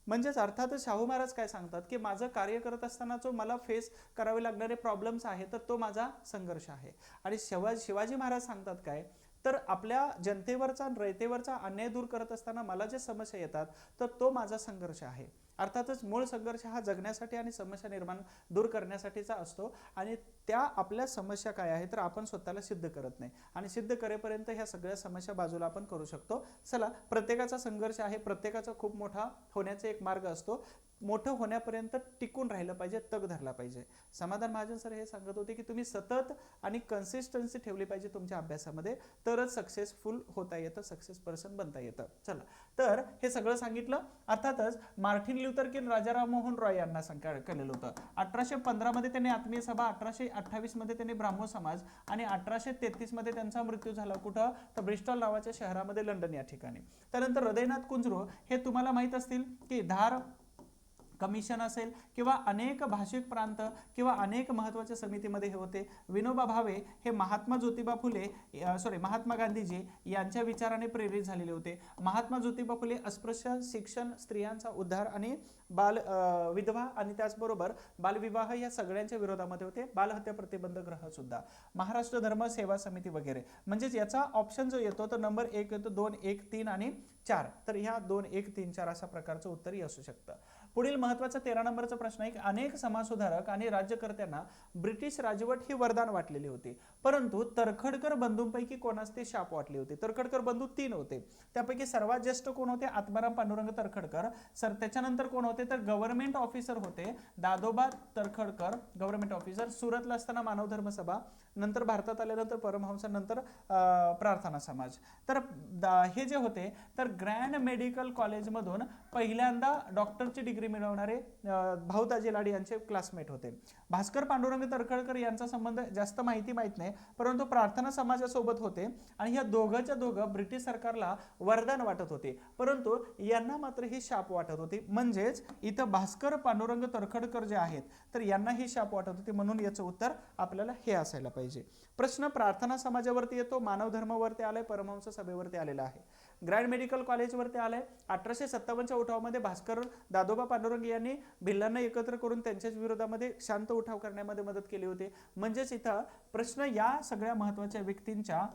म्हणजेच अर्थातच शाहू महाराज काय सांगतात की माझं कार्य करत असताना जो मला फेस करावे लागणारे प्रॉब्लेम्स आहे तर तो माझा संघर्ष आहे. आणि शिवाजी महाराज सांगतात काय तर आपल्या जनतेवरचा रयतेवरचा अन्याय दूर करत असताना मला जे समस्या येतात तर तो माझा संघर्ष आहे. अर्थातच मूळ संघर्ष हा जगण्यासाठी आणि समस्या निर्माण दूर करण्यासाठीचा असतो आणि त्या आपल्या समस्या काय आहे तर आपण स्वतःला सिद्ध करत नाही आणि सिद्ध करेपर्यंत ह्या सगळ्या समस्या बाजूला आपण करू शकतो. चला, प्रत्येकाचा संघर्ष आहे, प्रत्येकाचा खूप मोठा होण्याचा एक मार्ग असतो. मोठं होण्यापर्यंत टिकून राहिलं पाहिजे, तग धरला पाहिजे. समाधान महाजन सर हे सांगत होते की तुम्ही सतत आणि कन्सिस्टन्सी ठेवली पाहिजे तुमच्या अभ्यासामध्ये, तरच सक्सेसफुल होता येतं, सक्सेस पर्सन बनता येतं. चला, तर हे सगळं सांगितलं. अर्थातच Martin Luther king Raja Rammohan Roy यांना केलेलं होतं. 1815 मध्ये त्यांनी आत्मीय सभा, 1828 मध्ये त्यांनी ब्राह्मो समाज आणि 1833 मध्ये त्यांचा मृत्यू झाला. कुठं तर ब्रिस्टॉल नावाच्या शहरामध्ये, लंडन या ठिकाणी. त्यानंतर हृदयनाथ कुंजरो हे तुम्हाला माहित असतील की धार कमिशन असेल किंवा अनेक भाषिक प्रांत किंवा अनेक महत्त्वाच्या समितीमध्ये हे होते. विनोबा भावे हे महात्मा गांधीजी यांच्या विचाराने प्रेरित झालेले होते. महात्मा ज्योतिबा फुले अस्पृश्य शिक्षण, स्त्रियांचा उद्धार आणि विधवा आणि त्याचबरोबर बालविवाह या सगळ्यांच्या विरोधामध्ये होते. बालहत्या प्रतिबंध ग्रह सुद्धा, महाराष्ट्र धर्म सेवा समिती वगैरे. म्हणजेच याचा ऑप्शन जो येतो तो नंबर 1 येतो, 2, 1, 3 आणि 4. तर ह्या 2, 1, 3, 4 अशा प्रकारचं उत्तरही असू शकतं. पुढील महत्त्वाचा 13 नंबरचा प्रश्न आहे की अनेक समाजसुधारक आणि राज्यकर्त्यांना ब्रिटिश राजवट ही वरदान वाटलेली होती, परंतु तर्खडकर बंधूंपैकी कोणास ते शाप वाटले होते. तर्खडकर बंधू 3 होते, त्यापैकी सर्वात ज्येष्ठ कोण होते? आत्माराम पांडुरंग तर्खडकर सर. त्याच्यानंतर कोण होते तर गव्हर्नमेंट ऑफिसर होते दादोबा तर्खडकर, गव्हर्नमेंट ऑफिसर. सुरतला असताना मानव धर्म सभा, नंतर भारतात आल्यानंतर परमहंस, नंतर प्रार्थना समाज. तर हे जे होते तर ग्रँड मेडिकल कॉलेजमधून पहिल्यांदा डॉक्टरची डिग्री मिळवणारे भाऊदाजी लाड यांचे क्लासमेट होते. भास्कर पांडुरंग तर्खडकर यांचा संबंध जास्त माहित नाही, परंतु प्रार्थना समाजासोबत होते आणि ह्या दोघंच्या दोघं ब्रिटिश सरकारला वरदान वाटत होते, परंतु यांना मात्र ही शाप वाटत होती. म्हणजेच इथं भास्कर पांडुरंग तर्खडकर जे आहेत तर यांना ही शाप वाटत होती, म्हणून याचं उत्तर आपल्याला हे असायला पाहिजे. प्रश्न प्रार्थना समाजावरती येतो, मानव धर्मावरती आलाय, परमहंस सभेवरती आलेला आहे, ग्रँड मेडिकल कॉलेजवरती आलाय. 1857च्या उठावामध्ये भास्कर दादोबा पांडुरंग यांनी भिल्लांना एकत्र करून त्यांच्याच विरोधामध्ये शांत उठाव करण्यामध्ये मदत केली होती. म्हणजेच इथं प्रश्न या सगळ्या महत्त्वाच्या व्यक्तींच्या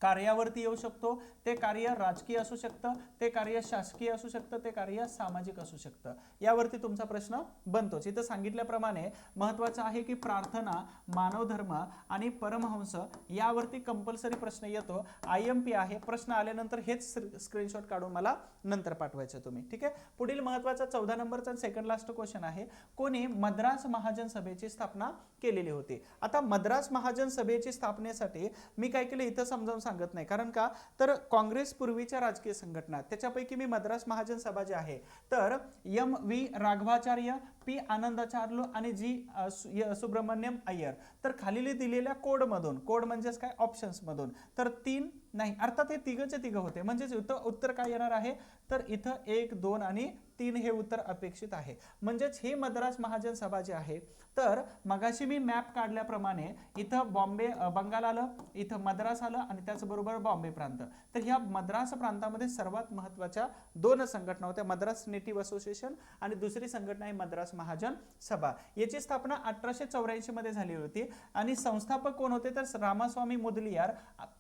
कार्यावरती येऊ शकतो. ते कार्य राजकीय असू शकतं, ते कार्य शासकीय असू शकतं, ते कार्य सामाजिक असू शकतं. यावरती तुमचा प्रश्न बनतोच. इथं सांगितल्याप्रमाणे महत्त्वाचं आहे की प्रार्थना, मानव धर्म आणि परमहंस यावरती कंपल्सरी प्रश्न येतो. IMP आहे. प्रश्न आल्यानंतर हेच स्क्रीनशॉट काढून मला नंतर पाठवायचं तुम्ही. ठीक आहे. पुढील महत्त्वाचा 14 नंबरचा सेकंड लास्ट क्वेश्चन आहे. कोणी मद्रास महाजन सभेची स्थापना केलेली होती? आता मद्रास महाजन सभेची स्थापनेसाठी मी काय केलं इथं समजावून सांगत नाही, कारण का तर काँग्रेस पूर्वीच्या राजकीय संघटना, त्याच्यापैकी मी मद्रास महाजन सभा जी आहे तर MV राघवाचार्य, P आनंदाचार्य आणि G सुब्रमण्यम अय्यर, तर खाली दिलेल्या कोड मधून, कोड म्हणजेच काय ऑप्शन्स मधून, तर 3 नाही, अर्थात हे तिघचे तिघ होते, म्हणजेच उत्तर काय येणार आहे तर इथं 1 2 आणि 3 हे उत्तर अपेक्षित आहे. म्हणजेच हे मद्रास महाजन सभा जे आहे तर मगाशी मी मॅप काढल्याप्रमाणे इथं बॉम्बे बंगाल आलं, इथं मद्रास आलं आणि त्याचबरोबर बॉम्बे प्रांत. तर ह्या मद्रास प्रांतामध्ये सर्वात महत्त्वाच्या 2 संघटना होत्या, मद्रास नेटिव्ह असोसिएशन आणि दुसरी संघटना आहे मद्रास महाजन सभा. याची स्थापना 1884 मध्ये झाली होती आणि संस्थापक कोण होते तर रामास्वामी मुदलियार,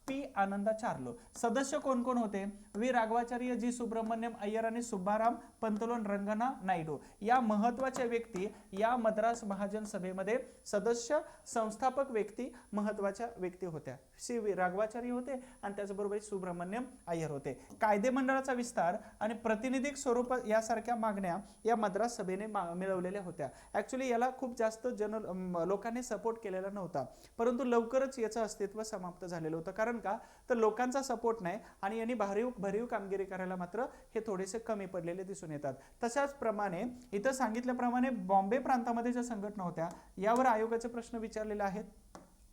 P आनंदाचार्य. सदस्य कोण कोण होते? V राघवाचार्य, G सुब्रमण्यम अय्यर आणि सुब्बाराम पंतलोन रंगना नायडू. या महत्त्वाच्या व्यक्ती या मद्रास महाजन सभेमध्ये सदस्य, संस्थापक व्यक्ती, महत्त्वाच्या व्यक्ती होत्या. V राघवाचार्य होते आणि त्याचबरोबर सुब्रमण्यम अय्यर होते. कायदे मंडळाचा विस्तार आणि प्रातिनिधिक स्वरूप यासारख्या मागण्या या मद्रास सभेने मिळवलेल्या होत्या. ऍक्च्युली याला खूप जास्त लोकांनी सपोर्ट केलेला नव्हता, परंतु लवकरच याचं अस्तित्व समाप्त झालेलं होतं. कारण का तर लोकांचा सपोर्ट नाही आणि यांनी भरीव कामगिरी करायला मात्र हे थोडेसे कमी पडलेले दिसून येतात. तशाच प्रमाणे इथं सांगितल्याप्रमाणे बॉम्बे प्रांतामध्ये ज्या संघटना होत्या यावर आयोगाचे प्रश्न विचारलेले आहेत.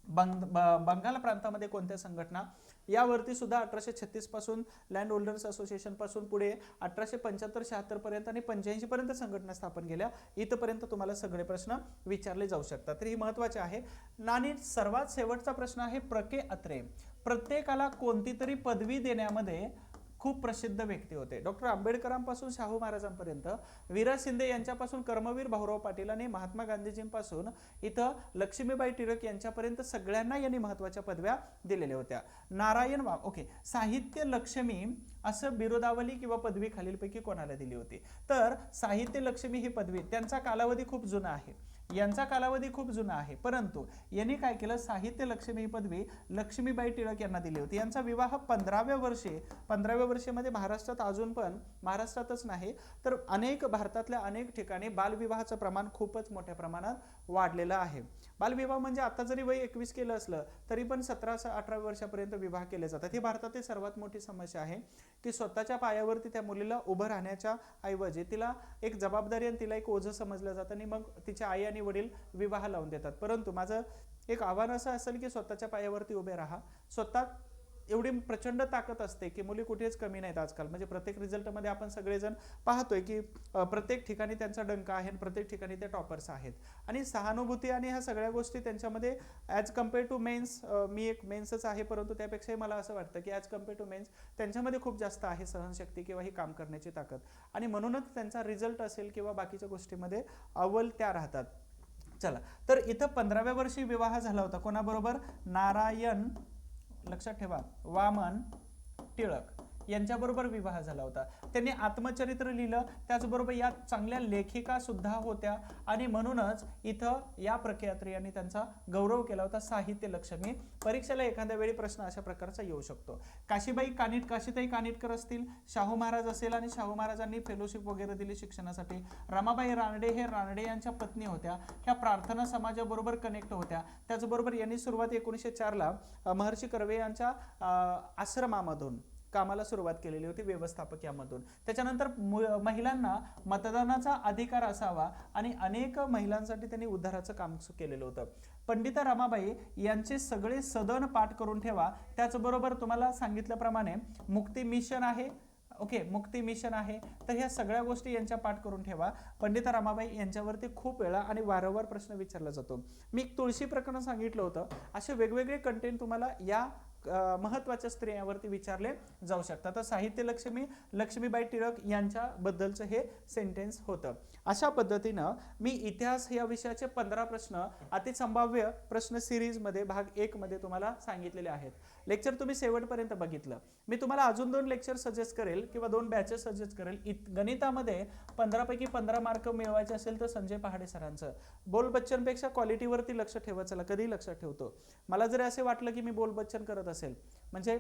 बंगाल प्रांतामध्ये कोणत्या संघटना, यावरती सुद्धा 1836 पासून लँड होल्डर्स असोसिएशन पासून पुढे 1875-76 पर्यंत आणि 85 पर्यंत संघटना स्थापन केल्या. इथपर्यंत तुम्हाला सगळे प्रश्न विचारले जाऊ शकतात, तर ही महत्त्वाचे आहे. आणि सर्वात शेवटचा प्रश्न आहे प्रके अत्रे. प्रत्येकाला कोणती तरी पदवी देण्यामध्ये खूप प्रसिद्ध व्यक्ती होते. डॉक्टर आंबेडकरांपासून शाहू महाराजांपर्यंत, वीरा शिंदे यांच्यापासून कर्मवीर भाऊराव पाटील आणि महात्मा गांधीजींपासून इथं लक्ष्मीबाई टिळक यांच्यापर्यंत सगळ्यांना यांनी महत्त्वाच्या पदव्या दिलेल्या होत्या. नारायण साहित्य लक्ष्मी असं बिरुदावली किंवा पदवी खालीलपैकी कोणाला दिली होती तर साहित्य लक्ष्मी ही पदवी, त्यांचा कालावधी खूप जुना आहे, यांचा कालावधी खूप जुना आहे, परंतु यांनी काय केलं साहित्य लक्ष्मी ही पदवी लक्ष्मीबाई टिळक यांना दिली होती. यांचा विवाह 15व्या वर्षामध्ये महाराष्ट्रात, अजून पण महाराष्ट्रातच नाही तर भारतातल्या अनेक ठिकाणी बालविवाहाचं प्रमाण खूपच मोठ्या प्रमाणात वाढलेलं आहे. बालविवाह म्हणजे आता जरी वय 21 केलं असलं तरी पण 17-18 वर्षापर्यंत विवाह केले जातात. ही भारतातील सर्वात मोठी समस्या आहे की स्वतःच्या पायावरती त्या मुलीला उभं राहण्याच्या ऐवजी तिला एक जबाबदारी आणि तिला एक ओझं समजलं जातं आणि मग तिच्या आई आणि वडील विवाह लावून देतात. परंतु माझं एक आव्हान असं असेल की स्वतःच्या पायावरती उभे राहा. स्वतः एवढी प्रचंड ताकद असते की मुली कुठेच कमी नाहीत आजकाल. म्हणजे प्रत्येक रिझल्टमध्ये आपण सगळेजण पाहतोय की प्रत्येक ठिकाणी त्यांचा डंका आहे आणि प्रत्येक ठिकाणी ते टॉपर्स आहेत. आणि सहानुभूती आणि ह्या सगळ्या गोष्टी त्यांच्यामध्ये ॲज कम्पेअर टू मेन्स, मी एक मेन्सच आहे परंतु त्यापेक्षाही मला असं वाटतं की ॲज कम्पेअर टू मेन्स त्यांच्यामध्ये खूप जास्त आहे सहनशक्ती किंवा ही काम करण्याची ताकद, आणि म्हणूनच त्यांचा रिझल्ट असेल किंवा बाकीच्या गोष्टीमध्ये अव्वल त्या राहतात. चला, तर इथं 15व्या वर्षी विवाह झाला होता कोणाबरोबर? नारायण, लक्षात ठेवा, वामन टिळक यांच्याबरोबर विवाह झाला होता. त्यांनी आत्मचरित्र लिहिलं, त्याचबरोबर या चांगल्या लेखिका सुद्धा होत्या आणि म्हणूनच इथं या प्रके अत्रे यांनी त्यांचा गौरव केला होता. साहित्य लक्ष्मी. परीक्षेला एखाद्या वेळी प्रश्न अशा प्रकारचा येऊ शकतो. काशीताई कानिटकर असतील, शाहू महाराज असेल आणि शाहू महाराजांनी फेलोशिप वगैरे दिली शिक्षणासाठी. रमाबाई रानडे हे रानडे यांच्या पत्नी होत्या, ह्या प्रार्थना समाजाबरोबर कनेक्ट होत्या. त्याचबरोबर यांनी सुरुवात 1904ला महर्षी कर्वे यांच्या आश्रमामधून कामाला सुरुवात केलेली होती, व्यवस्थापक यामधून. त्याच्यानंतर महिलांना मतदानाचा अधिकार असावा आणि अनेक महिलांसाठी त्यांनी उद्धाराचं काम केलेलं होतं. पंडिता रमाबाई यांचे सगळे सदन पाठ करून ठेवा. त्याचबरोबर तुम्हाला सांगितल्याप्रमाणे मुक्ती मिशन आहे, मुक्ती मिशन आहे, तर ह्या सगळ्या गोष्टी यांच्या पाठ करून ठेवा. पंडिता रमाबाई यांच्यावरती खूप वेळा आणि वारंवार प्रश्न विचारला जातो. मी तुळशी प्रकरण सांगितलं होतं. असे वेगवेगळे कंटेंट तुम्हाला या महत्त्वाच्या स्त्रियांवरती विचारले जाऊ शकतात. तर साहित्य लक्ष्मी लक्ष्मीबाई टिळक यांच्याबद्दलचं हे सेंटेन्स होतं. अशा पद्धतीनं मी इतिहास या विषयाचे 15 प्रश्न अतिसंभाव्य प्रश्न सिरीजमध्ये भाग 1 मध्ये तुम्हाला सांगितलेले आहेत. लेक्चर तुम्ही शेवटपर्यंत बघितलं. मी तुम्हाला अजून 2 लेक्चर सजेस्ट करेल किंवा 2 बॅचेस सजेस्ट करेल. गणितामध्ये 15 पैकी 15 मार्क मिळवायचे असेल तर संजय पहाडे सरांचं बोल बच्चनपेक्षा क्वालिटीवरती लक्ष ठेवा. चला कधी लक्षात ठेवतो. मला जर असे वाटलं की मी बोल बच्चन करत असेल म्हणजे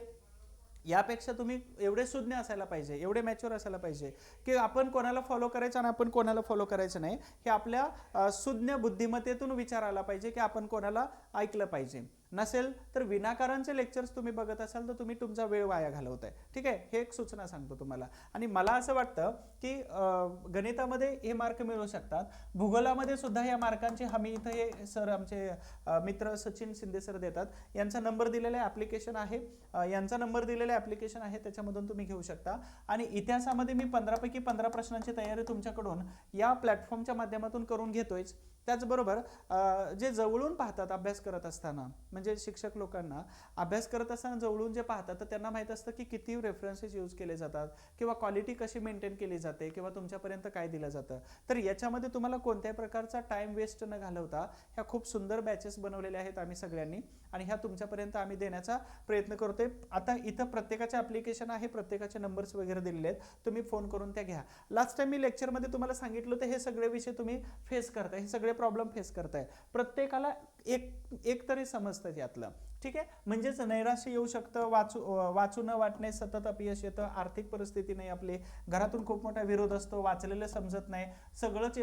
यापेक्षा तुम्ही एवढे सुज्ञ असायला पाहिजे, एवढे मॅच्युअर असायला पाहिजे की आपण कोणाला फॉलो करायचं आणि आपण कोणाला फॉलो करायचं नाही हे आपल्या सुज्ञ बुद्धिमत्तेतून विचार आला पाहिजे की आपण कोणाला ऐकलं पाहिजे. नसेल तर विनाकारांचे लेक्चर्स तुम्ही बघत असाल तर तुम्ही तुमचा वेळ वाया घालवताय. ठीक आहे, हे एक सूचना सांगतो तुम्हाला. आणि मला असं वाटतं की गणितामध्ये हे मार्क मिळू शकतात. भूगोलामध्ये सुद्धा या मार्कांची हमी इथं हे सर आमचे मित्र सचिन शिंदे सर देतात. यांचा नंबर दिलेला ॲप्लिकेशन आहे, यांचा नंबर दिलेला ॲप्लिकेशन आहे, त्याच्यामधून तुम्ही घेऊ शकता. आणि इतिहासामध्ये मी 15 पैकी 15 प्रश्नांची तयारी तुमच्याकडून या प्लॅटफॉर्मच्या माध्यमातून करून घेतोयच. त्याचबरोबर जे जवळून पाहतात अभ्यास करत असताना म्हणजे शिक्षक लोकांना अभ्यास करत असताना जवळून जे पाहतात तर त्यांना माहीत असतं की किती रेफरन्सेस यूज केले जातात किंवा क्वालिटी कशी मेंटेन केली जाते किंवा तुमच्यापर्यंत काय दिलं जातं. तर याच्यामध्ये तुम्हाला कोणत्याही प्रकारचा टाइम वेस्ट न घालवता ह्या खूप सुंदर बॅचेस बनवलेल्या आहेत आम्ही सगळ्यांनी आणि ह्या तुमच्यापर्यंत आम्ही देण्याचा प्रयत्न करतोय. आता इथं प्रत्येकाचे ॲप्लिकेशन आहे, प्रत्येकाचे नंबर्स वगैरे दिलेले आहेत, तुम्ही फोन करून त्या घ्या. लास्ट टाइम मी लेक्चरमध्ये तुम्हाला सांगितलं होतं हे सगळे विषय तुम्ही फेस करताय, हे सगळे प्रॉब्लेम फेस करताय. प्रत्येकाला एक तरी समजतं यातलं. ठीक आहे, म्हणजेच नैराश्य येऊ शकतं, वाचू न वाटणे, सतत अपयश येतं, आर्थिक परिस्थिती नाही आपली, घरातून खूप मोठा विरोध असतो, वाचलेलं समजत नाही, सगळंच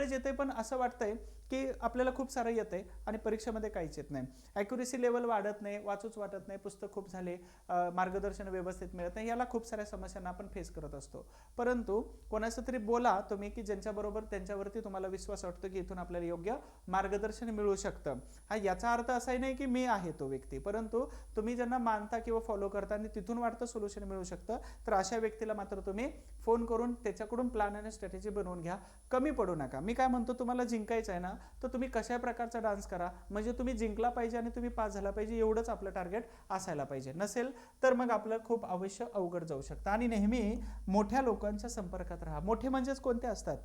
येते पण असं वाटतंय की आपल्याला खूप सारं येतंय आणि परीक्षेमध्ये काहीच येत नाही. ॲक्युरेसी लेवल वाढत नाही, वाचूच वाटत नाही, पुस्तक खूप झाले, मार्गदर्शन व्यवस्थित मिळत नाही, याला खूप साऱ्या समस्यांना आपण फेस करत असतो. परंतु कोणाचं तरी बोला तुम्ही की ज्यांच्याबरोबर त्यांच्यावरती तुम्हाला विश्वास वाटतो की इथून आपल्याला योग्य मार्गदर्शन मिळू शकतं. हा याचा अर्थ असाही नाही की मी आहे तो व्यक्ती, परंतु तुम्ही ज्यांना मानता किंवा फॉलो करता आणि तिथून वाटतं सोल्युशन मिळू शकतं तर अशा व्यक्तीला मात्र तुम्ही फोन करून त्याच्याकडून प्लॅन आणि स्ट्रॅटेजी बनवून घ्या. कमी पडू नका. मी काय म्हणतो, तुम्हाला जिंकायचं आहे ना तर तुम्ही कशा प्रकारचा डान्स करा म्हणजे तुम्ही जिंकला पाहिजे आणि तुम्ही पास झाला पाहिजे, एवढंच आपलं टार्गेट असायला पाहिजे. नसेल तर मग आपलं खूप अवश्य अवघड जाऊ शकतं. आणि नेहमी मोठ्या लोकांच्या संपर्कात राहा. मोठे म्हणजेच कोणते असतात?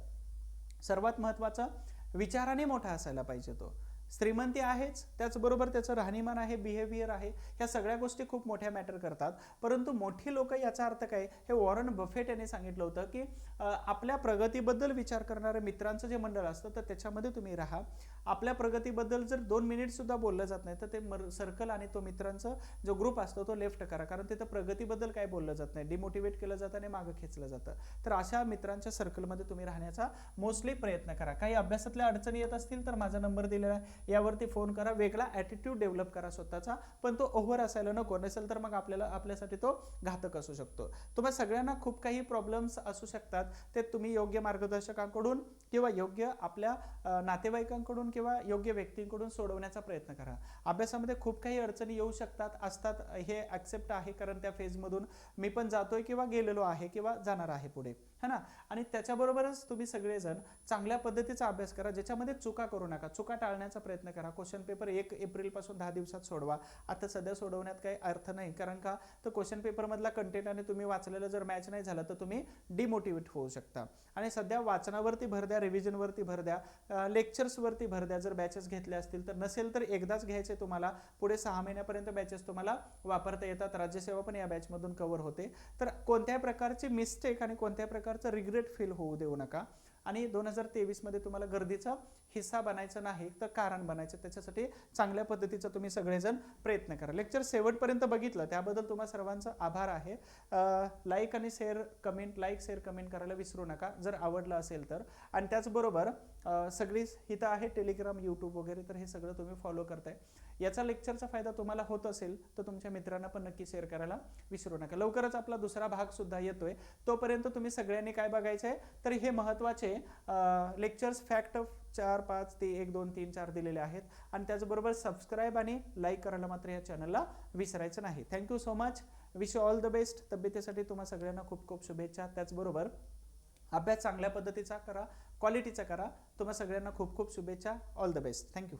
सर्वात महत्त्वाचं विचाराने मोठा असायला पाहिजे. तो श्रीमंती आहेच, त्याचबरोबर त्याचं राहणीमान आहे, बिहेवियर आहे, ह्या सगळ्या गोष्टी खूप मोठ्या मॅटर करतात. परंतु मोठी लोक याचा अर्थ काय, हे वॉरन बफेट यांनी सांगितलं होतं की आपल्या प्रगतीबद्दल विचार करणाऱ्या मित्रांचं जे मंडळ असतं तर त्याच्यामध्ये तुम्ही राहा. आपल्या प्रगतीबद्दल जर 2 मिनिट सुद्धा बोललं जात नाही तर ते सर्कल आणि तो मित्रांचा जो ग्रुप असतो तो लेफ्ट करा, कारण तिथं प्रगतीबद्दल काय बोललं जात नाही, डिमोटिवेट केलं जातं आणि मागं खेचलं जातं. तर अशा मित्रांच्या सर्कलमध्ये तुम्ही राहण्याचा मोस्टली प्रयत्न करा. काही अभ्यासातल्या अडचणी येत असतील तर माझा नंबर दिलेला आहे, यावरती फोन करा. वेगळा ॲटिट्यूड डेव्हलप करा स्वतःचा, पण तो ओव्हर असायला नको. नसेल तर मग आपल्यासाठी तो घातक असू शकतो. तुम्हा सगळ्यांना खूप काही प्रॉब्लेम्स असू शकतात, ते तुम्ही योग्य मार्गदर्शकांकडून किंवा योग्य आपल्या नातेवाईकांकडून किंवा योग्य व्यक्तींकडून सोडवण्याचा प्रयत्न करा. अभ्यासामध्ये खूप काही अडचणी येऊ असतात, हे ॲक्सेप्ट आहे, कारण त्या फेजमधून मी पण जातोय किंवा गेलेलो आहे किंवा जाणार आहे पुढे, है ना. आणि त्याच्याबरोबरच तुम्ही सगळेजण चांगल्या पद्धतीचा अभ्यास करा, ज्याच्यामध्ये चुका करू नका, चुका टाळण्याचा प्रयत्न करा. क्वेश्चन पेपर 1 एप्रिलपासून 10 दिवसात सोडवा. आता सध्या सोडवण्यात काही अर्थ नाही, कारण का तर क्वेश्चन पेपरमधला कंटेंट आणि तुम्ही वाचलेलं जर मॅच नाही झालं तर तुम्ही डिमोटिवेट होऊ शकता. आणि सध्या वाचनावरती भर द्या, रिव्हिजनवरती भर द्या, लेक्चर्सवरती भर द्या जर बॅचेस घेतल्या असतील तर. नसेल तर एकदाच घ्यायचे तुम्हाला, पुढे 6 महिन्यापर्यंत बॅचेस तुम्हाला वापरता येतात. राज्यसेवा पण या बॅचमधून कव्हर होते. तर कोणत्याही प्रकारची मिस्टेक आणि कोणत्याही प्रकारचं रिग्रेट फील होऊ देऊ नका. आणि 2023 मध्ये तुम्हाला गर्दीचा हिस्सा बनायचं नाही तर कारण बनायचं. त्याच्यासाठी चांगल्या पद्धतीचा तुम्ही सगळेजण प्रयत्न करा. लेक्चर शेवटपर्यंत बघितलं त्याबद्दल तुम्हा सर्वांचा आभार आहे. लाईक आणि शेअर कमेंट करायला विसरू नका जर आवडलं असेल तर. आणि त्याचबरोबर सगळीच इथं आहे टेलिग्राम, यूट्यूब वगैरे, तर हे सगळं तुम्ही फॉलो करताय. याचा लेक्चरचा फायदा तुम्हाला होत असेल तर तुमच्या मित्रांना पण नक्की शेअर करायला विसरू नका. लवकरच आपला दुसरा भाग सुद्धा येतोय, तोपर्यंत तुम्ही सगळ्यांनी काय बघायचं आहे तर हे महत्त्वाचे लेक्चर्स फॅक्ट 4, 5, 1, 2, 3, 4 दिलेले आहेत. आणि त्याचबरोबर सबस्क्राईब आणि लाईक करायला मात्र या चॅनलला विसरायचं नाही. Thank you so much. Wish you all the best. तब्येतीसाठी तुम्हा सगळ्यांना खूप खूप शुभेच्छा. त्याचबरोबर अभ्यास चांगल्या पद्धतीचा करा, क्वालिटीचा करा. तुम्हा सगळ्यांना खूप खूप शुभेच्छा. All the best. थँक्यू.